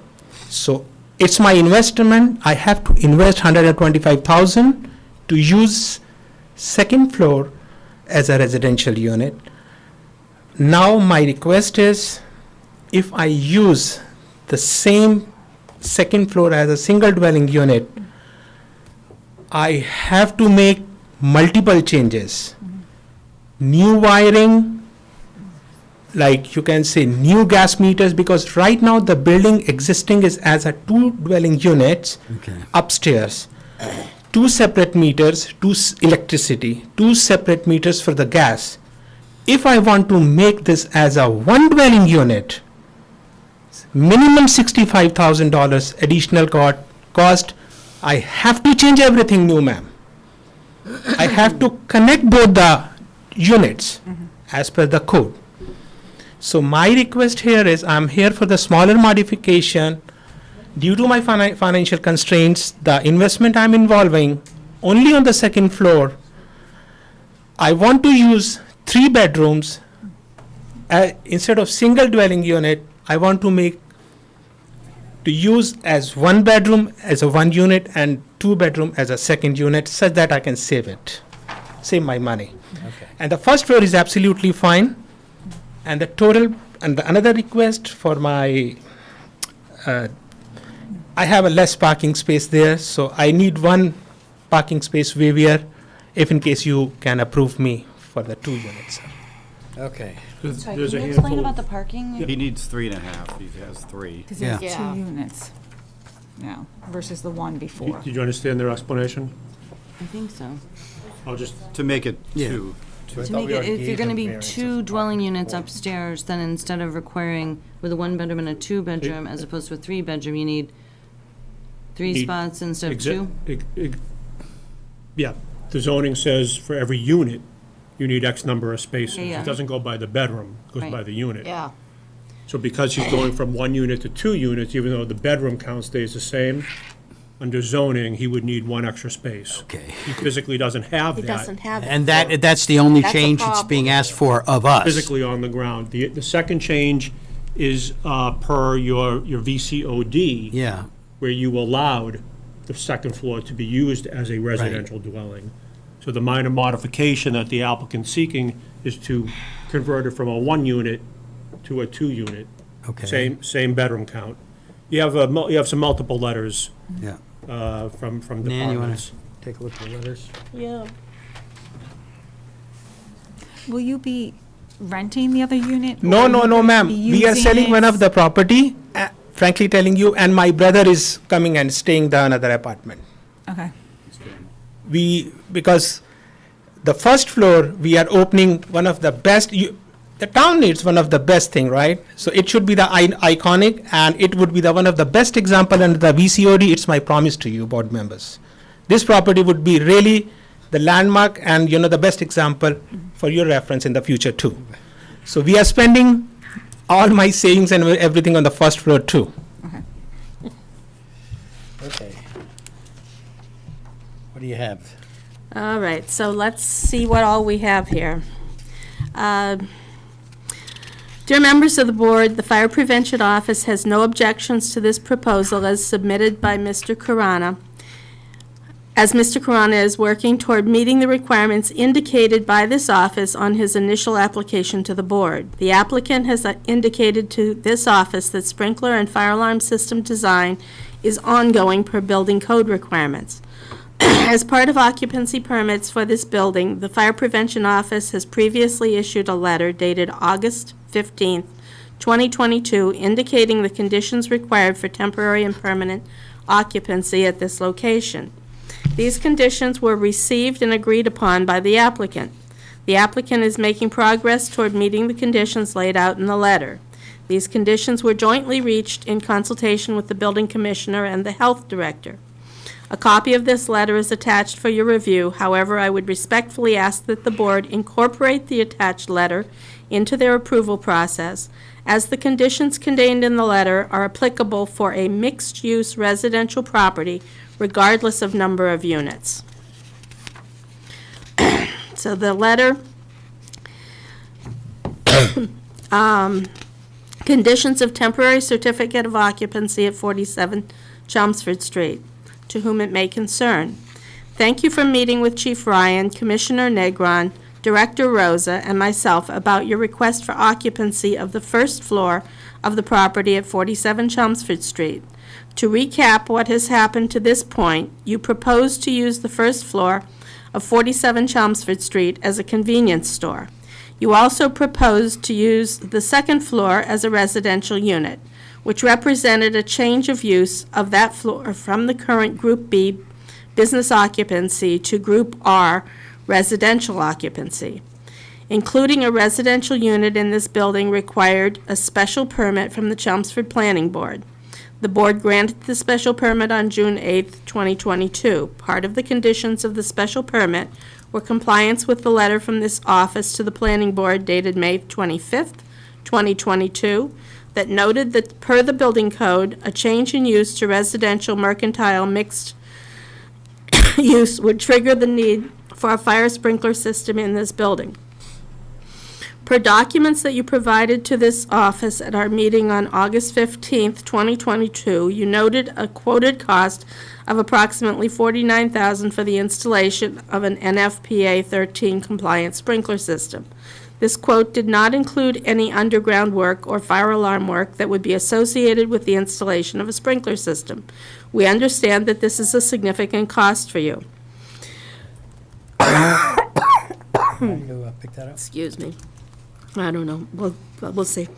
M: So it's my investment. I have to invest $125,000 to use second floor as a residential unit. Now my request is, if I use the same second floor as a single dwelling unit, I have to make multiple changes. New wiring, like you can say new gas meters, because right now the building existing is as a 2 dwelling units
A: Okay.
M: upstairs. 2 separate meters, electricity, 2 separate meters for the gas. If I want to make this as a 1 dwelling unit, minimum $65,000 additional cost. I have to change everything new, ma'am. I have to connect both the units as per the code. So my request here is, I'm here for the smaller modification. Due to my financial constraints, the investment I'm involving only on the second floor, I want to use 3 bedrooms. Instead of single dwelling unit, I want to use as 1 bedroom as a 1 unit and 2 bedroom as a second unit, such that I can save my money.
A: Okay.
M: And the first floor is absolutely fine. And the total, and another request for my, I have a less parking space there, so I need one parking space waiver, if in case you can approve me for the 2 units, sir.
A: Okay.
F: Sorry,
B: There's
F: can
B: a
F: you explain
B: handful
F: about
B: of-
F: the parking?
D: He needs 3.5, he has 3.
G: Because he has
A: Yeah.
G: 2 units now versus the one before.
B: Did you understand their explanation?
F: I think so.
B: I'll just,
D: To make it
A: Yeah.
D: 2.
F: To make it, if you're gonna be 2 dwelling units upstairs, then instead of requiring with a 1-bedroom and a 2-bedroom, as opposed to a 3-bedroom, you need 3
B: Need
F: spots instead of
B: exa-
F: 2?
B: yeah, the zoning says for every unit, you need X number of spaces.
F: Yeah, yeah.
B: It doesn't go by the bedroom, it goes by
F: Right.
B: the unit.
H: Yeah.
B: So because he's going from 1 unit to 2 units, even though the bedroom count stays the same, under zoning, he would need 1 extra space.
A: Okay.
B: He physically doesn't have
H: He
B: that.
H: doesn't have it.
A: And that's the only
H: That's a
A: change that's being
H: problem.
A: asked for of us.
B: Physically on the ground. The second change is per your VCOD.
A: Yeah,
B: Where you allowed the second floor to be used as a residential dwelling. So the minor modification that the applicant's seeking is to convert it from a 1-unit to a 2-unit.
A: okay.
B: Same bedroom count. You have some multiple letters
A: Yeah.
B: from
A: Nan, you want
B: departments.
A: to take a look at the letters?
H: Yeah.
G: Will you be renting the other unit?
M: No,
G: or
M: no,
G: you
M: no,
G: gonna
M: ma'am.
G: be
M: We are
G: using
M: selling
G: it?
M: one of the property, frankly telling you, and my brother is coming and staying the another apartment.
G: Okay.
M: Because the first floor, we are opening one of the best, the town needs one of the best thing, right? So it should be the iconic, and it would be the one of the best example under the VCOD. It's my promise to you, board members. This property would be really the landmark and, the best example for your reference in the future too. So we are spending all my savings and everything on the first floor too.
A: Okay. What do you have?
H: All right, so let's see what all we have here. Dear members of the board, the Fire Prevention Office has no objections to this proposal as submitted by Mr. Karana, as Mr. Karana is working toward meeting the requirements indicated by this office on his initial application to the board. The applicant has indicated to this office that sprinkler and fire alarm system design is ongoing per building code requirements. As part of occupancy permits for this building, the Fire Prevention Office has previously issued a letter dated August 15th, 2022, indicating the conditions required for temporary and permanent occupancy at this location. These conditions were received and agreed upon by the applicant. The applicant is making progress toward meeting the conditions laid out in the letter. These conditions were jointly reached in consultation with the building commissioner and the health director. A copy of this letter is attached for your review. However, I would respectfully ask that the board incorporate the attached letter into their approval process, as the conditions contained in the letter are applicable for a mixed-use residential property regardless of number of units. So the letter, conditions of temporary certificate of occupancy at 47 Chelmsford Street, to whom it may concern. Thank you for meeting with Chief Ryan, Commissioner Negron, Director Rosa, and myself about your request for occupancy of the first floor of the property at 47 Chelmsford Street. To recap what has happened to this point, you propose to use the first floor of 47 Chelmsford Street as a convenience store. You also propose to use the second floor as a residential unit, which represented a change of use of that floor from the current Group B business occupancy to Group R residential occupancy. Including a residential unit in this building required a special permit from the Chelmsford Planning Board. The board granted the special permit on June 8th, 2022. Part of the conditions of the special permit were compliance with the letter from this office to the Planning Board dated May 25th, 2022, that noted that per the building code, a change in use to residential mercantile mixed use would trigger the need for a fire sprinkler system in this building. Per documents that you provided to this office at our meeting on August 15th, 2022, you noted a quoted cost of approximately $49,000 for the installation of an NFPA 13 compliant sprinkler system. This quote did not include any underground work or fire alarm work that would be associated with the installation of a sprinkler system. We understand that this is a significant cost for you.
A: You pick that up?
H: Excuse me. I don't know. We'll see.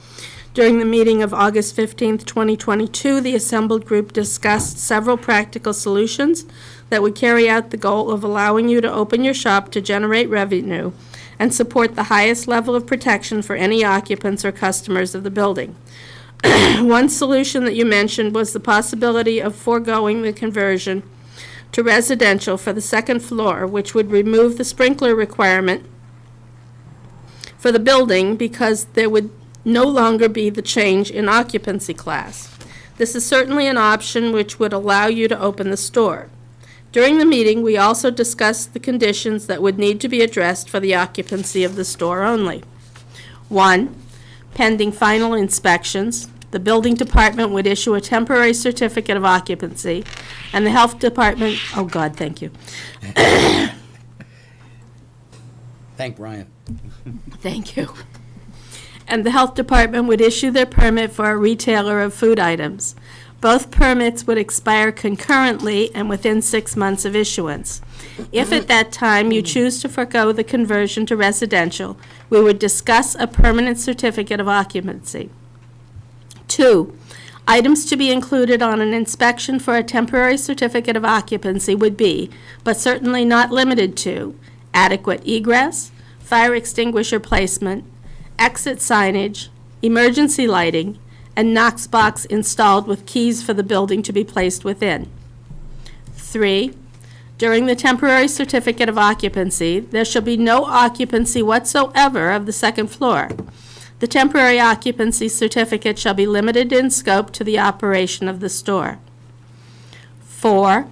H: During the meeting of August 15th, 2022, the assembled group discussed several practical solutions that would carry out the goal of allowing you to open your shop to generate revenue and support the highest level of protection for any occupants or customers of the building. One solution that you mentioned was the possibility of foregoing the conversion to residential for the second floor, which would remove the sprinkler requirement for the building because there would no longer be the change in occupancy class. This is certainly an option which would allow you to open the store. During the meeting, we also discussed the conditions that would need to be addressed for the occupancy of the store only. 1, pending final inspections, the building department would issue a temporary certificate of occupancy, and the health department, oh God, thank you.
A: Thank Brian.
H: Thank you. And the health department would issue their permit for a retailer of food items. Both permits would expire concurrently and within 6 months of issuance. If at that time you choose to forego the conversion to residential, we would discuss a permanent certificate of occupancy. 2, items to be included on an inspection for a temporary certificate of occupancy would be, but certainly not limited to, adequate egress, fire extinguisher placement, exit signage, emergency lighting, and Knox box installed with keys for the building to be placed within. 3, during the temporary certificate of occupancy, there shall be no occupancy whatsoever of the second floor. The temporary occupancy certificate shall be limited in scope to the operation of the store. 4,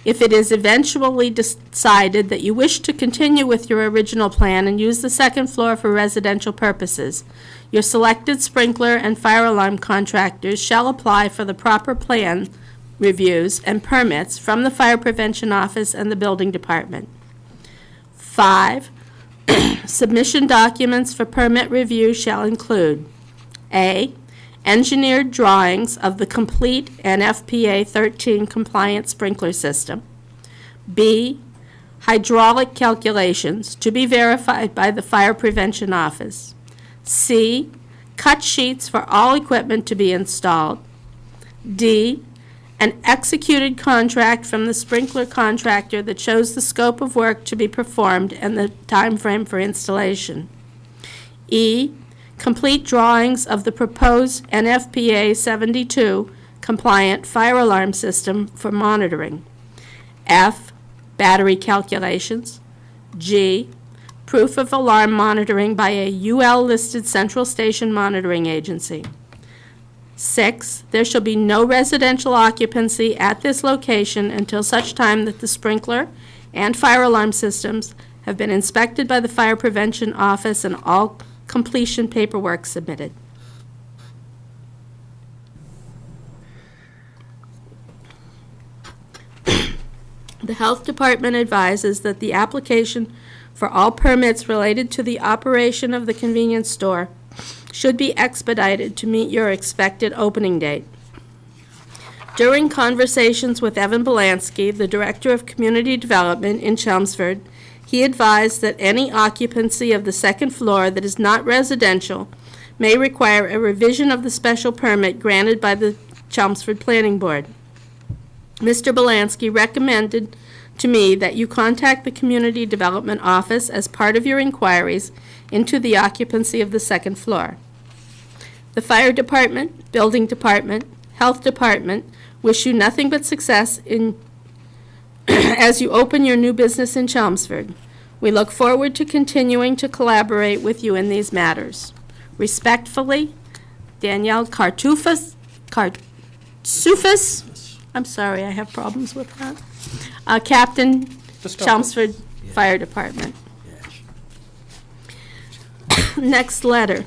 H: if it is eventually decided that you wish to continue with your original plan and use the second floor for residential purposes, your selected sprinkler and fire alarm contractors shall apply for the proper plan reviews and permits from the Fire Prevention Office and the Building Department. 5, submission documents for permit review shall include A, engineered drawings of the complete NFPA 13 compliant sprinkler system. B, hydraulic calculations to be verified by the Fire Prevention Office. C, cut sheets for all equipment to be installed. D, an executed contract from the sprinkler contractor that shows the scope of work to be performed and the time frame for installation. E, complete drawings of the proposed NFPA 72 compliant fire alarm system for monitoring. F, battery calculations. G, proof of alarm monitoring by a UL-listed central station monitoring agency. 6, there shall be no residential occupancy at this location until such time that the sprinkler and fire alarm systems have been inspected by the Fire Prevention Office and all completion paperwork submitted. The Health Department advises that the application for all permits related to the operation of the convenience store should be expedited to meet your expected opening date. During conversations with Evan Belansky, the Director of Community Development in Chelmsford, he advised that any occupancy of the second floor that is not residential may require a revision of the special permit granted by the Chelmsford Planning Board. Mr. Belansky recommended to me that you contact the Community Development Office as part of your inquiries into the occupancy of the second floor. The Fire Department, Building Department, Health Department wish you nothing but success in as you open your new business in Chelmsford. We look forward to continuing to collaborate with you in these matters. Respectfully, Danielle Cartufis, I'm sorry, I have problems with that. Captain, Chelmsford Fire Department. Next letter.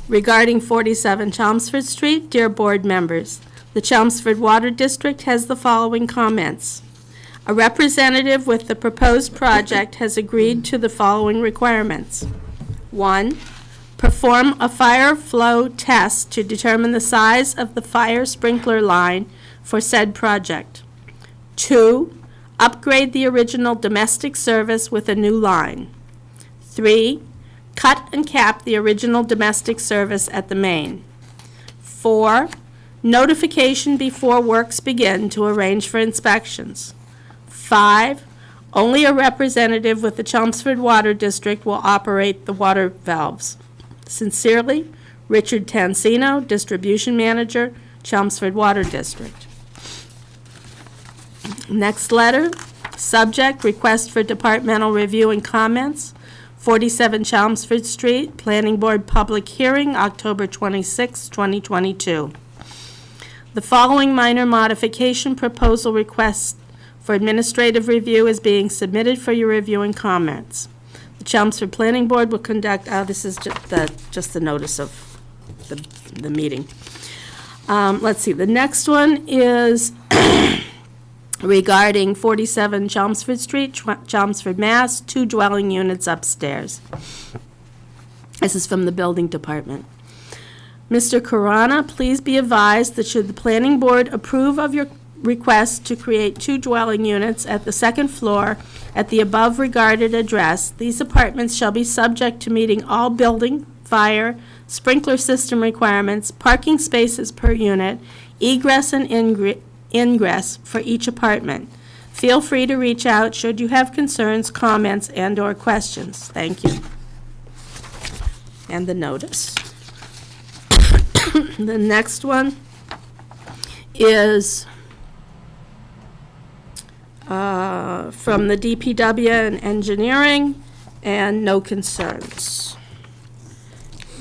H: Regarding 47 Chelmsford Street, dear board members, the Chelmsford Water District has the following comments. A representative with the proposed project has agreed to the following requirements. 1, perform a fire flow test to determine the size of the fire sprinkler line for said project. 2, upgrade the original domestic service with a new line. 3, cut and cap the original domestic service at the main. 4, notification before works begin to arrange for inspections. 5, only a representative with the Chelmsford Water District will operate the water valves. Sincerely, Richard Tansino, Distribution Manager, Chelmsford Water District. Next letter, subject, request for departmental review and comments, 47 Chelmsford Street, Planning Board Public Hearing, October 26, 2022. The following minor modification proposal request for administrative review is being submitted for your review and comments. The Chelmsford Planning Board will conduct, this is just the notice of the meeting. Let's see, the next one is regarding 47 Chelmsford Street, Chelmsford, Mass., 2 dwelling units upstairs. This is from the Building Department. Mr. Karana, please be advised that should the Planning Board approve of your request to create 2 dwelling units at the second floor at the above regarded address, these apartments shall be subject to meeting all building, fire, sprinkler system requirements, parking spaces per unit, egress and ingress for each apartment. Feel free to reach out should you have concerns, comments, and/or questions. Thank you. And the notice. The next one is from the DPW and engineering, and no concerns.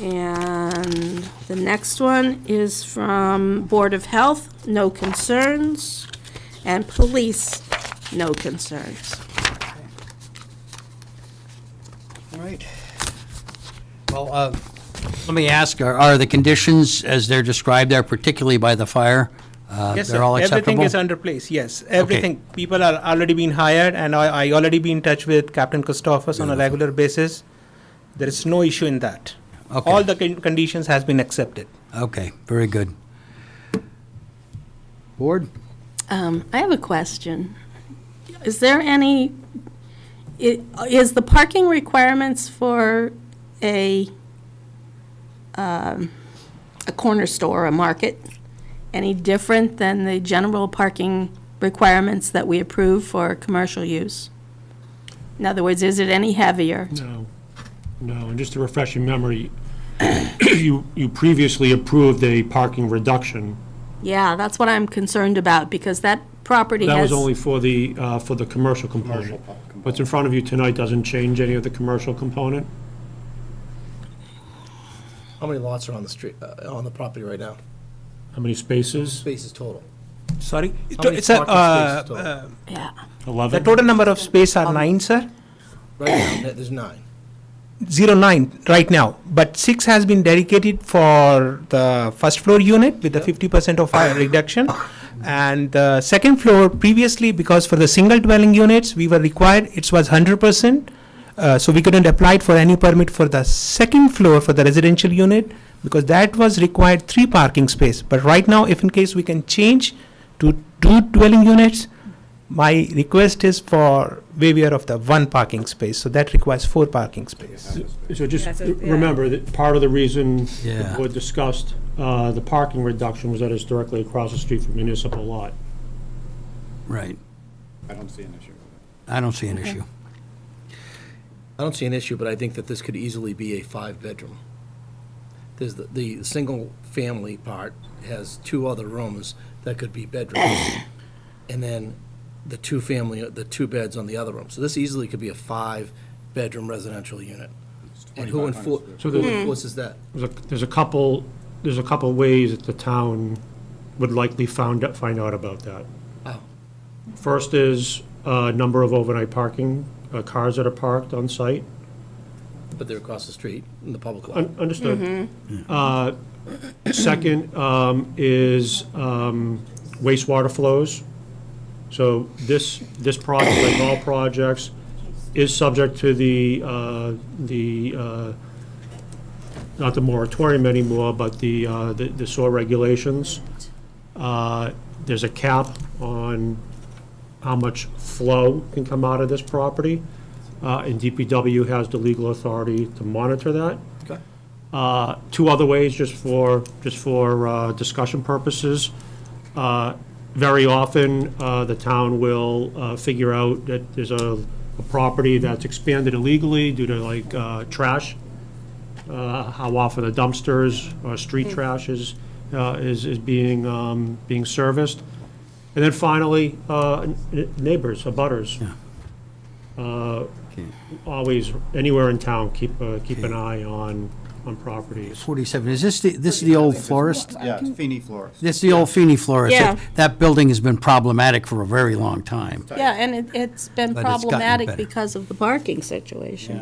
H: And the next one is from Board of Health, no concerns, and police, no concerns.
A: All right. Well, let me ask, are the conditions as they're described there, particularly by the fire,
M: Yes,
A: they're
M: sir.
A: all acceptable?
M: Everything is under place, yes. Everything. People are already been hired, and I already be in touch with Captain Christophers on a regular basis. There is no issue in that.
A: Okay.
M: All the conditions has been accepted.
A: Okay, very good. Board?
H: I have a question. Is there any, is the parking requirements for a corner store, a market, any different than the general parking requirements that we approve for commercial use? In other words, is it any heavier?
B: No, and just to refresh your memory, you previously approved a parking reduction.
H: Yeah, that's what I'm concerned about, because that property has...
B: That was only for the commercial component. What's in front of you tonight doesn't change any of the commercial component?
E: How many lots are on the street, on the property right now?
B: How many spaces?
E: Spaces total.
M: Sorry?
E: How many
M: It's a,
E: parking spaces total?
H: Yeah.
M: the
B: 11?
M: total number of space are 9, sir.
E: Right now, there's 9.
M: 09 right now, but 6 has been dedicated for the first floor unit with the 50% of fire reduction. And the second floor previously, because for the single dwelling units, we were required, it was 100%. So we couldn't apply for any permit for the second floor for the residential unit, because that was required 3 parking space. But right now, if in case we can change to 2 dwelling units, my request is for waiver of the 1 parking space, so that requires 4 parking space.
B: So just remember that part of the reason the
A: Yeah.
B: board discussed the parking reduction was that it's directly across the street from municipal lot.
A: Right.
D: I don't see an issue with it.
A: I don't see an issue.
E: I don't see an issue, but I think that this could easily be a 5-bedroom. There's the single-family part has 2 other rooms that could be bedrooms. And then the 2 beds on the other room. So this easily could be a 5-bedroom residential unit. And who
D: 2,500
B: So
E: enforces that?
B: there's a couple ways that the town would likely find out about that.
E: Oh.
B: First is number of overnight parking, cars that are parked on site.
E: But they're across the street in the public lot.
B: Understood. Second is wastewater flows. So this project, like all projects, is subject to the not the moratorium anymore, but the soil regulations. There's a cap on how much flow can come out of this property. And DPW has the legal authority to monitor that.
E: Okay.
B: Two other ways, just for discussion purposes. Very often, the town will figure out that there's a property that's expanded illegally due to like trash. How often the dumpsters or street trash is being serviced. And then finally, neighbors, abutters. Always, anywhere in town, keep an eye on properties.
A: 47, is this the old florist?
D: Yeah, it's Feeney Florist.
A: This is the old Feeney florist.
H: Yeah.
A: That building has been problematic for a very long time.
H: Yeah, and it's been
A: But it's gotten
H: problematic
A: better.
H: because of the parking situation.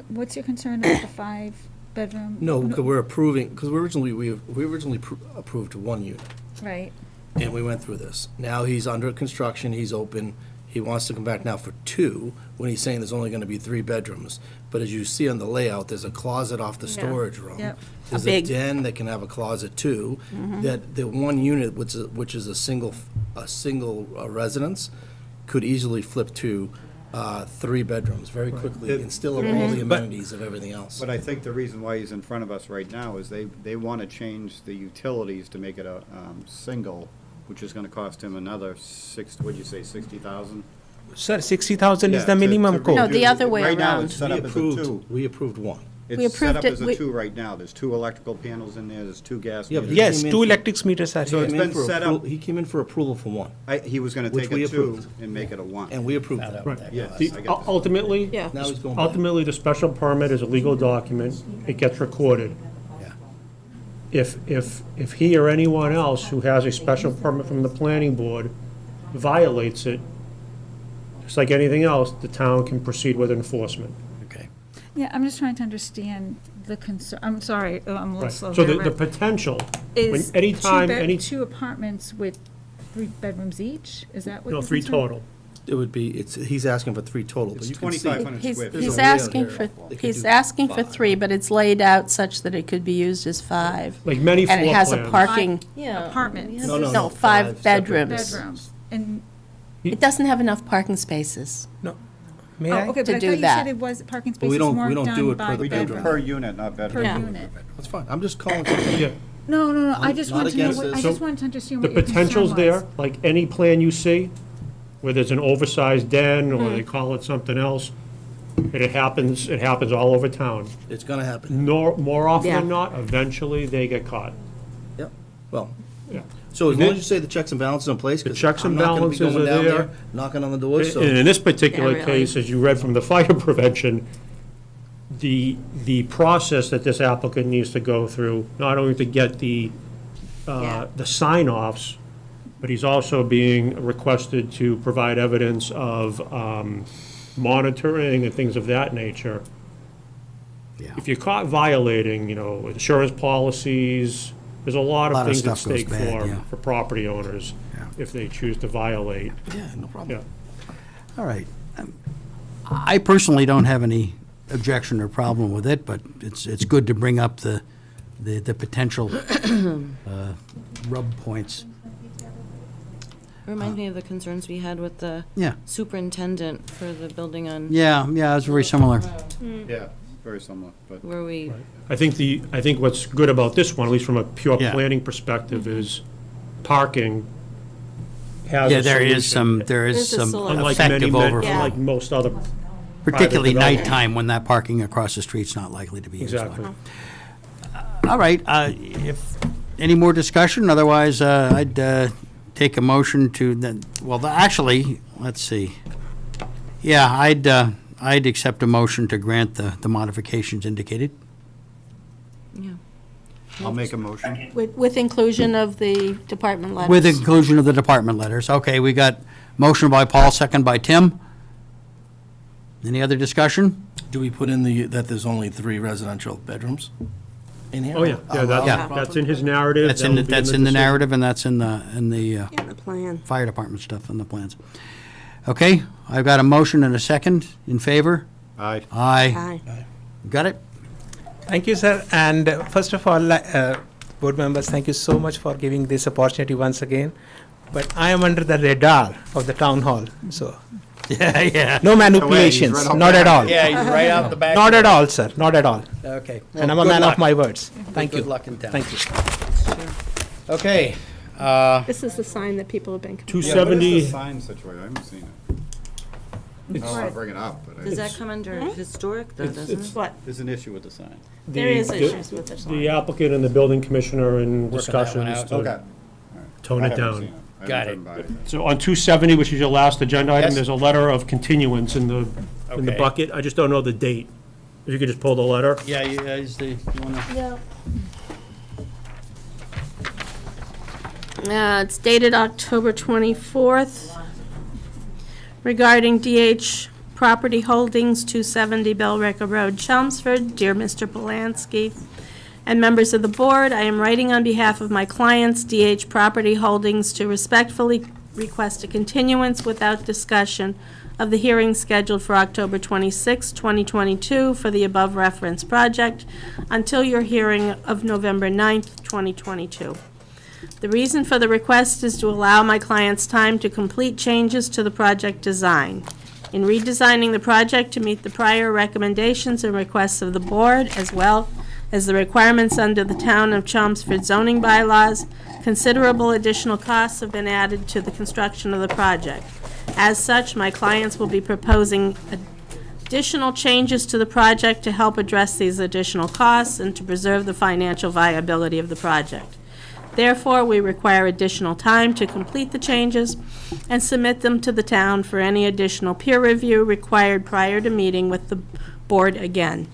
G: What's your concern about the 5-bedroom?
E: No, because we're approving, because we originally approved 1 unit,
G: Right.
E: and we went through this. Now he's under construction, he's open, he wants to come back now for 2, when he's saying there's only gonna be 3 bedrooms. But as you see on the layout, there's a closet off the storage room.
G: Yep.
E: There's
H: A
E: a
H: big-
E: den that can have a closet too. That the 1 unit, which is a single residence, could easily flip to 3 bedrooms very quickly and still have all the amenities of everything else.
D: But I think the reason why he's in front of us right now is they want to change the utilities to make it a single, which is going to cost him another what'd you say, 60,000?
M: Sir, 60,000 is
D: Yeah,
M: the minimum
D: to
M: code.
H: No, the other way
D: Right now,
H: around.
D: it's set up as a 2.
E: We approved 1.
H: We
D: It's set
H: approved
D: up
H: it,
D: as a
H: we-
D: 2 right now. There's 2 electrical panels in there, there's 2 gas
E: Yeah, but
D: meters.
M: Yes,
E: He came in
M: 2
E: for-
M: electric meters are
D: So
M: here.
D: it's
E: He came
D: been
E: for
D: set
E: appro-
D: up-
E: He came in for approval for 1,
D: He was going to
E: Which
D: take
E: we
D: a 2
E: approved.
D: and make it a 1.
E: and we approved that.
D: Yes,
B: The-
D: I get this.
B: Ultimately,
H: Yeah.
E: Now he's going back.
B: ultimately, the special permit is a legal document. It gets recorded. If he or anyone else who has a special permit from the planning board violates it, just like anything else, the town can proceed with enforcement.
A: Okay.
G: Yeah, I'm just trying to understand the concern, I'm sorry, I'm a little
B: Right.
G: slow
B: So
G: here,
B: the
G: but
B: potential, when,
G: is
B: anytime,
G: 2 apartments with 3 bedrooms each? Is that what?
B: no,
G: you're
B: 3
G: concerned?
B: total.
E: It would be, he's asking for 3 total, but
D: It's
E: you can see.
D: 2,500
H: He's,
D: square feet.
E: There's
H: he's
E: a layout
H: asking
E: here.
H: for,
E: They could
H: he's
E: do
H: asking for
E: 5.
H: 3, but it's laid out such that it could be used as 5.
B: Like many floor
H: And it has a
B: plans.
H: parking,
G: Apartments.
H: no, 5
E: separate
H: bedrooms.
G: Bedrooms. And,
H: It doesn't have enough parking spaces.
M: May
G: oh,
M: I?
G: okay, but
H: to
G: I
H: do
G: thought you
H: that.
G: said it was, parking
E: But we
G: spaces
E: don't- we
G: weren't
E: don't do
G: done
E: it
G: by
E: per the
D: We do
G: bedroom.
D: per unit, not
G: Per
D: bedroom.
G: unit.
E: That's fine, I'm just calling something.
B: Yeah.
G: No, I just
E: Not
G: wanted to know,
E: against
G: what- I
E: this.
G: just
B: So
G: wanted to understand
B: The
G: what your concern
B: potential's
G: was.
B: there, like any plan you see, where there's an oversized den, or they call it something else, and it happens all over town.
E: It's gonna happen.
B: More often
H: Yeah.
B: than not, eventually they get caught.
E: Yep, well,
B: Yeah.
E: so as long as you say the checks and balances in place, because
B: checks and
E: I'm not gonna be
B: balances
E: going
B: are
E: down
B: there.
E: there, knocking on the doors, so.
B: And in this particular
H: Yeah, really.
B: case, as you read from the fire prevention, the process that this applicant needs to go through, not only to get the sign-offs, but he's also being requested to provide evidence of monitoring and things of that nature.
A: Yeah.
B: If you're caught violating, insurance policies, there's a lot
A: A lot
B: of
A: of
B: things at
A: stuff goes
B: stake
A: bad, yeah.
B: for property owners
A: Yeah.
B: if they choose to violate.
E: Yeah, no problem.
B: Yeah.
A: All right. I personally don't have any objection or problem with it, but it's good to bring up the potential rub points.
F: Remind me of the concerns we had with the
A: Yeah,
F: superintendent for the building on,
A: yeah, it's very similar.
D: Yeah, very similar, but
F: where we,
B: I think what's good about this one, at least from a pure
A: Yeah.
B: planning perspective, is parking has a
A: Yeah, there is
B: solution.
F: There's a
A: some
F: solution.
B: Unlike many,
A: effective overflow.
B: unlike most other,
A: Particularly
B: private development.
A: nighttime, when that parking across the street's not likely to be used.
B: exactly.
A: All right, if, any more discussion? Otherwise, I'd take a motion to, actually, let's see. Yeah, I'd accept a motion to grant the modifications indicated.
F: yeah.
D: I'll make a motion.
H: With inclusion of the department letters.
A: With the inclusion of the department letters. Okay, we got motion by Paul, second by Tim. Any other discussion?
E: Do we put in that there's only 3 residential bedrooms in here?
B: Oh, yeah, that's in his narrative.
A: That's in,
B: That'll be
A: that's in the
B: decision.
A: narrative, and that's in the
H: Yeah, the plan.
A: fire department stuff in the plans. Okay, I've got a motion and a second. In favor?
D: Aye.
A: Aye.
H: Aye.
A: Got it?
M: Thank you, sir. And first of all, board members, thank you so much for giving this opportunity once again. but I am under the radar of the town hall, so
A: Yeah.
M: no manipulations, not at all.
A: Yeah, he's right out the back.
M: Not at all, sir, not at all.
A: Okay.
M: And I'm
A: Well,
M: a
A: good
M: man
A: luck.
M: of my words. Thank you.
A: Good luck in town.
M: Thank you.
A: Okay,
H: This is the sign that people have been.
B: 270,
D: sign situation? I haven't seen it.
B: It's-
D: I'll bring it up, but
F: Does that come under historic though, doesn't it?
H: What?
D: there's an issue with the sign.
H: There is issues with this
B: the
H: one.
B: applicant and the building commissioner are in
A: Working that one
B: discussions
A: out.
B: to
D: Okay.
B: tone it down.
A: Got it.
B: So on 270, which is your last agenda item,
A: Yes.
B: there's a letter of continuance in the
A: Okay.
B: bucket. I just don't know the date. If you could just pull the letter.
A: yeah, is the, you wanna?
H: Yeah. It's dated October 24th regarding DH Property Holdings, 270 Bellrica Road, Chelmsford. Dear Mr. Polanski and members of the board, I am writing on behalf of my clients, DH Property Holdings, to respectfully request a continuance without discussion of the hearing scheduled for October 26, 2022 for the above referenced project until your hearing of November 9th, 2022. The reason for the request is to allow my clients time to complete changes to the project design. In redesigning the project to meet the prior recommendations and requests of the board, as well as the requirements under the Town of Chelmsford zoning bylaws, considerable additional costs have been added to the construction of the project. As such, my clients will be proposing additional changes to the project to help address these additional costs and to preserve the financial viability of the project. Therefore, we require additional time to complete the changes and submit them to the town for any additional peer review required prior to meeting with the board again.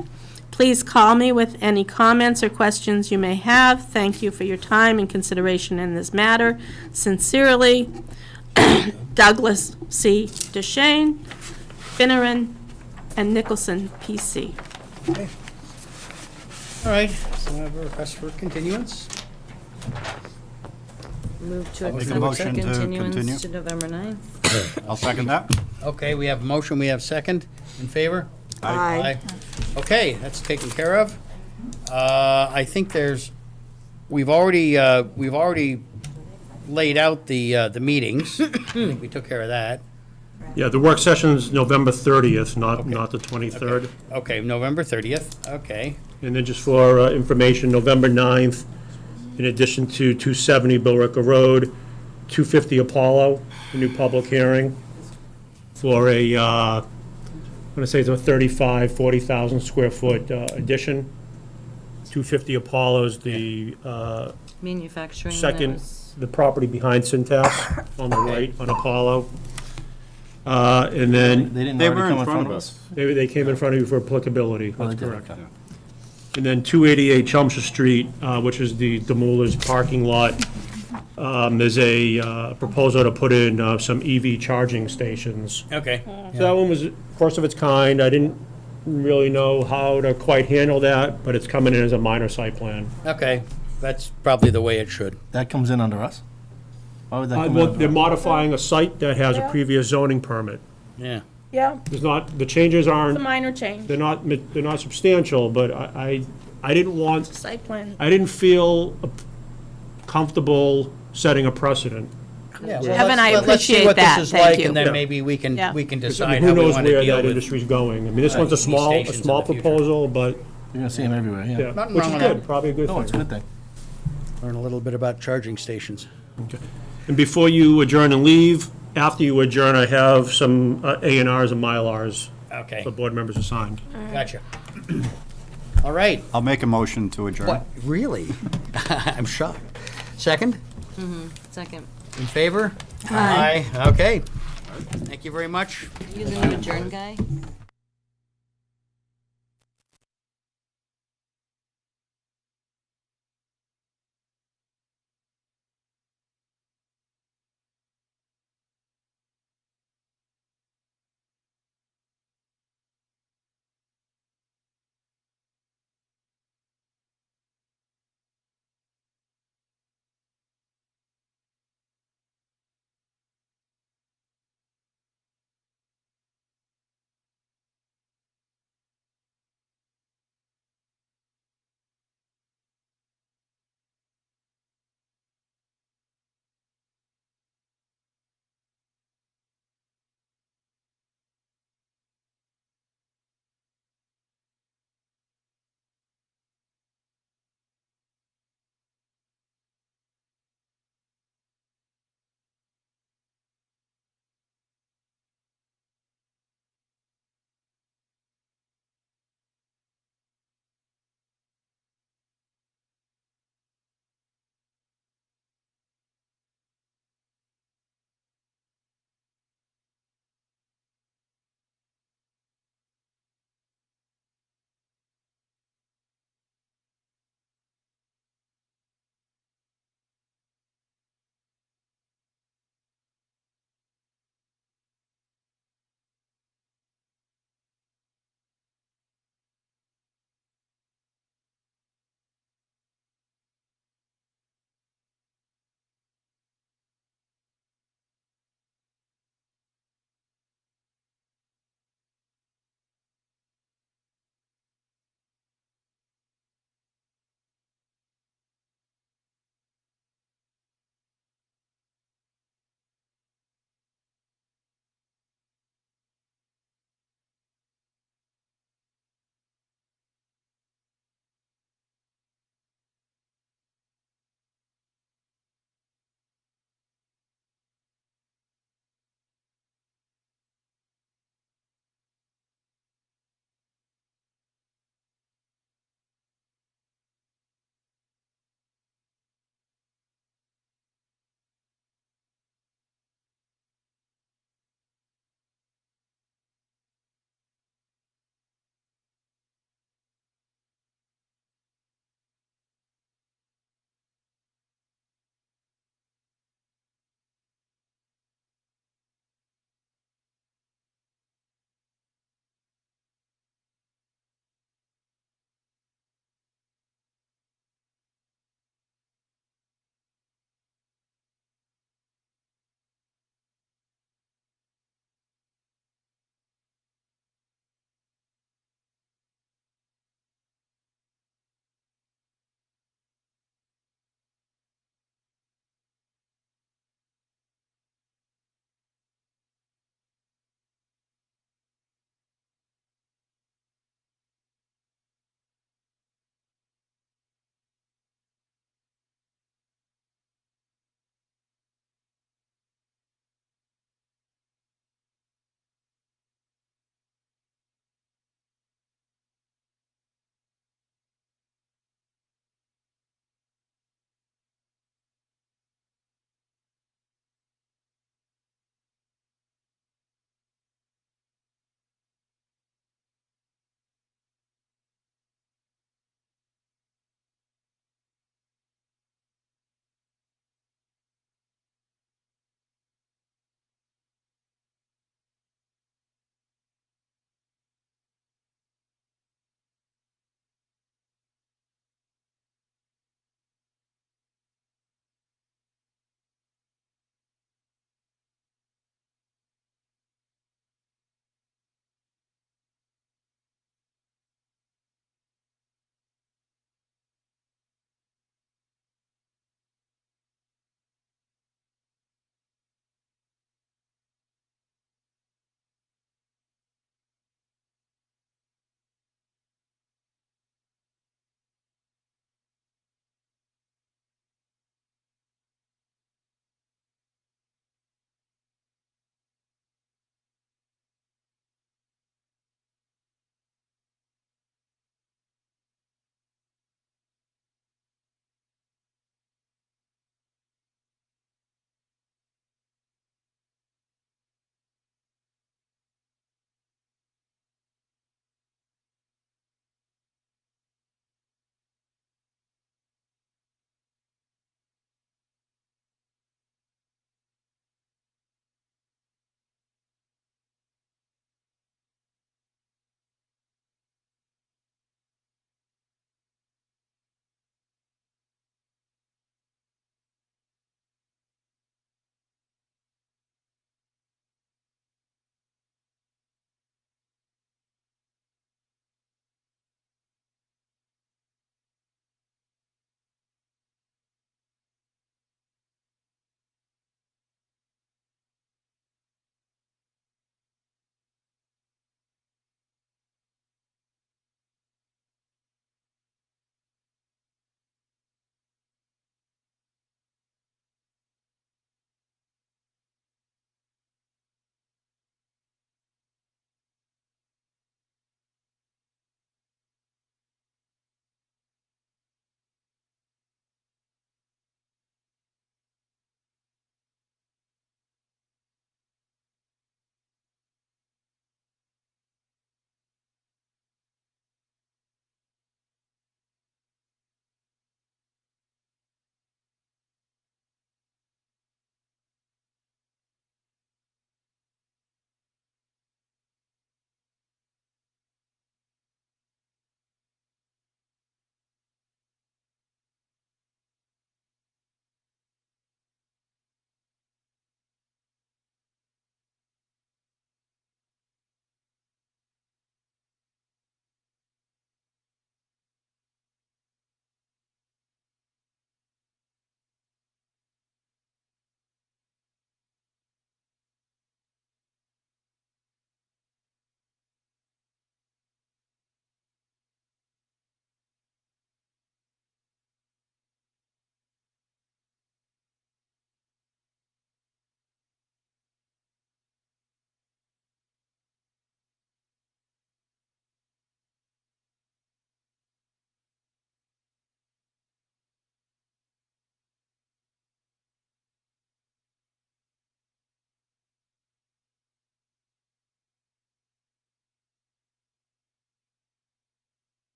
H: Please call me with any comments or questions you may have. Thank you for your time and consideration in this matter. Sincerely, Douglas C. Deshane, Finneran, and Nicholson, PC.
A: All right, so I have a request for continuance.
F: Move to
D: I'll make a
F: accept the
D: motion to continue.
F: continuance to November 9th.
D: I'll second that.
A: Okay, we have a motion, we have second. In favor?
H: Aye.
A: Okay, that's taken care of. I think we've already laid out the meetings. I think we took care of that.
B: Yeah, the work session's November 30th, not the 23rd.
A: Okay, November 30th, okay.
B: And then just for information, November 9th, in addition to 270 Billerica Road, 250 Apollo, a new public hearing for I'm going to say it's a 40,000 square foot addition. 250 Apollo's the
F: Manufacturing.
B: second, the property behind Cintas on the right on Apollo. And then
D: They were in front of us.
B: they came in front of you for applicability, that's correct. And then 288 Chelmsford Street, which is the Demoulas parking lot. There's a proposal to put in some EV charging stations.
A: Okay.
B: So that one was first of its kind. I didn't really know how to quite handle that, but it's coming in as a minor site plan.
A: Okay, that's probably the way it should.
E: That comes in under us? Why would that come in
B: Well,
E: under
B: they're
E: us?
B: modifying a site that has a previous zoning permit.
A: Yeah.
H: Yeah,
B: There's not, the changes
H: it's a
B: aren't,
H: minor change,
B: they're not substantial, but I didn't want,
H: site plan.
B: I didn't feel comfortable setting a precedent.
A: Yeah,
H: Evan, I
A: let's see
H: appreciate
A: what this
H: that.
A: is
H: Thank
A: like,
H: you.
A: and then
B: Yeah.
A: maybe we can
H: Yeah.
A: decide
B: Who
A: how we
B: knows
A: want to
B: where
A: deal
B: that
A: with.
B: industry's going? I mean, this one's a
A: EV
B: small
A: stations in
B: small
A: the future.
B: proposal, but,
E: You're gonna see them everywhere,
B: yeah,
E: yeah.
A: Nothing
B: which
A: wrong
B: is
A: with
B: good,
A: that.
B: probably a good
E: No, it's a
B: thing.
E: good thing.
A: Learn a little bit about charging stations.
B: And before you adjourn and leave, after you adjourn, I have some A&Rs and Mylars
A: Okay,
B: for board members to sign.
A: gotcha. All right.
D: I'll make a motion to adjourn.
A: What, really? I'm shocked. Second?
F: Second.
A: In favor? Aye. Okay. Thank you very much.
F: You the new adjourn guy?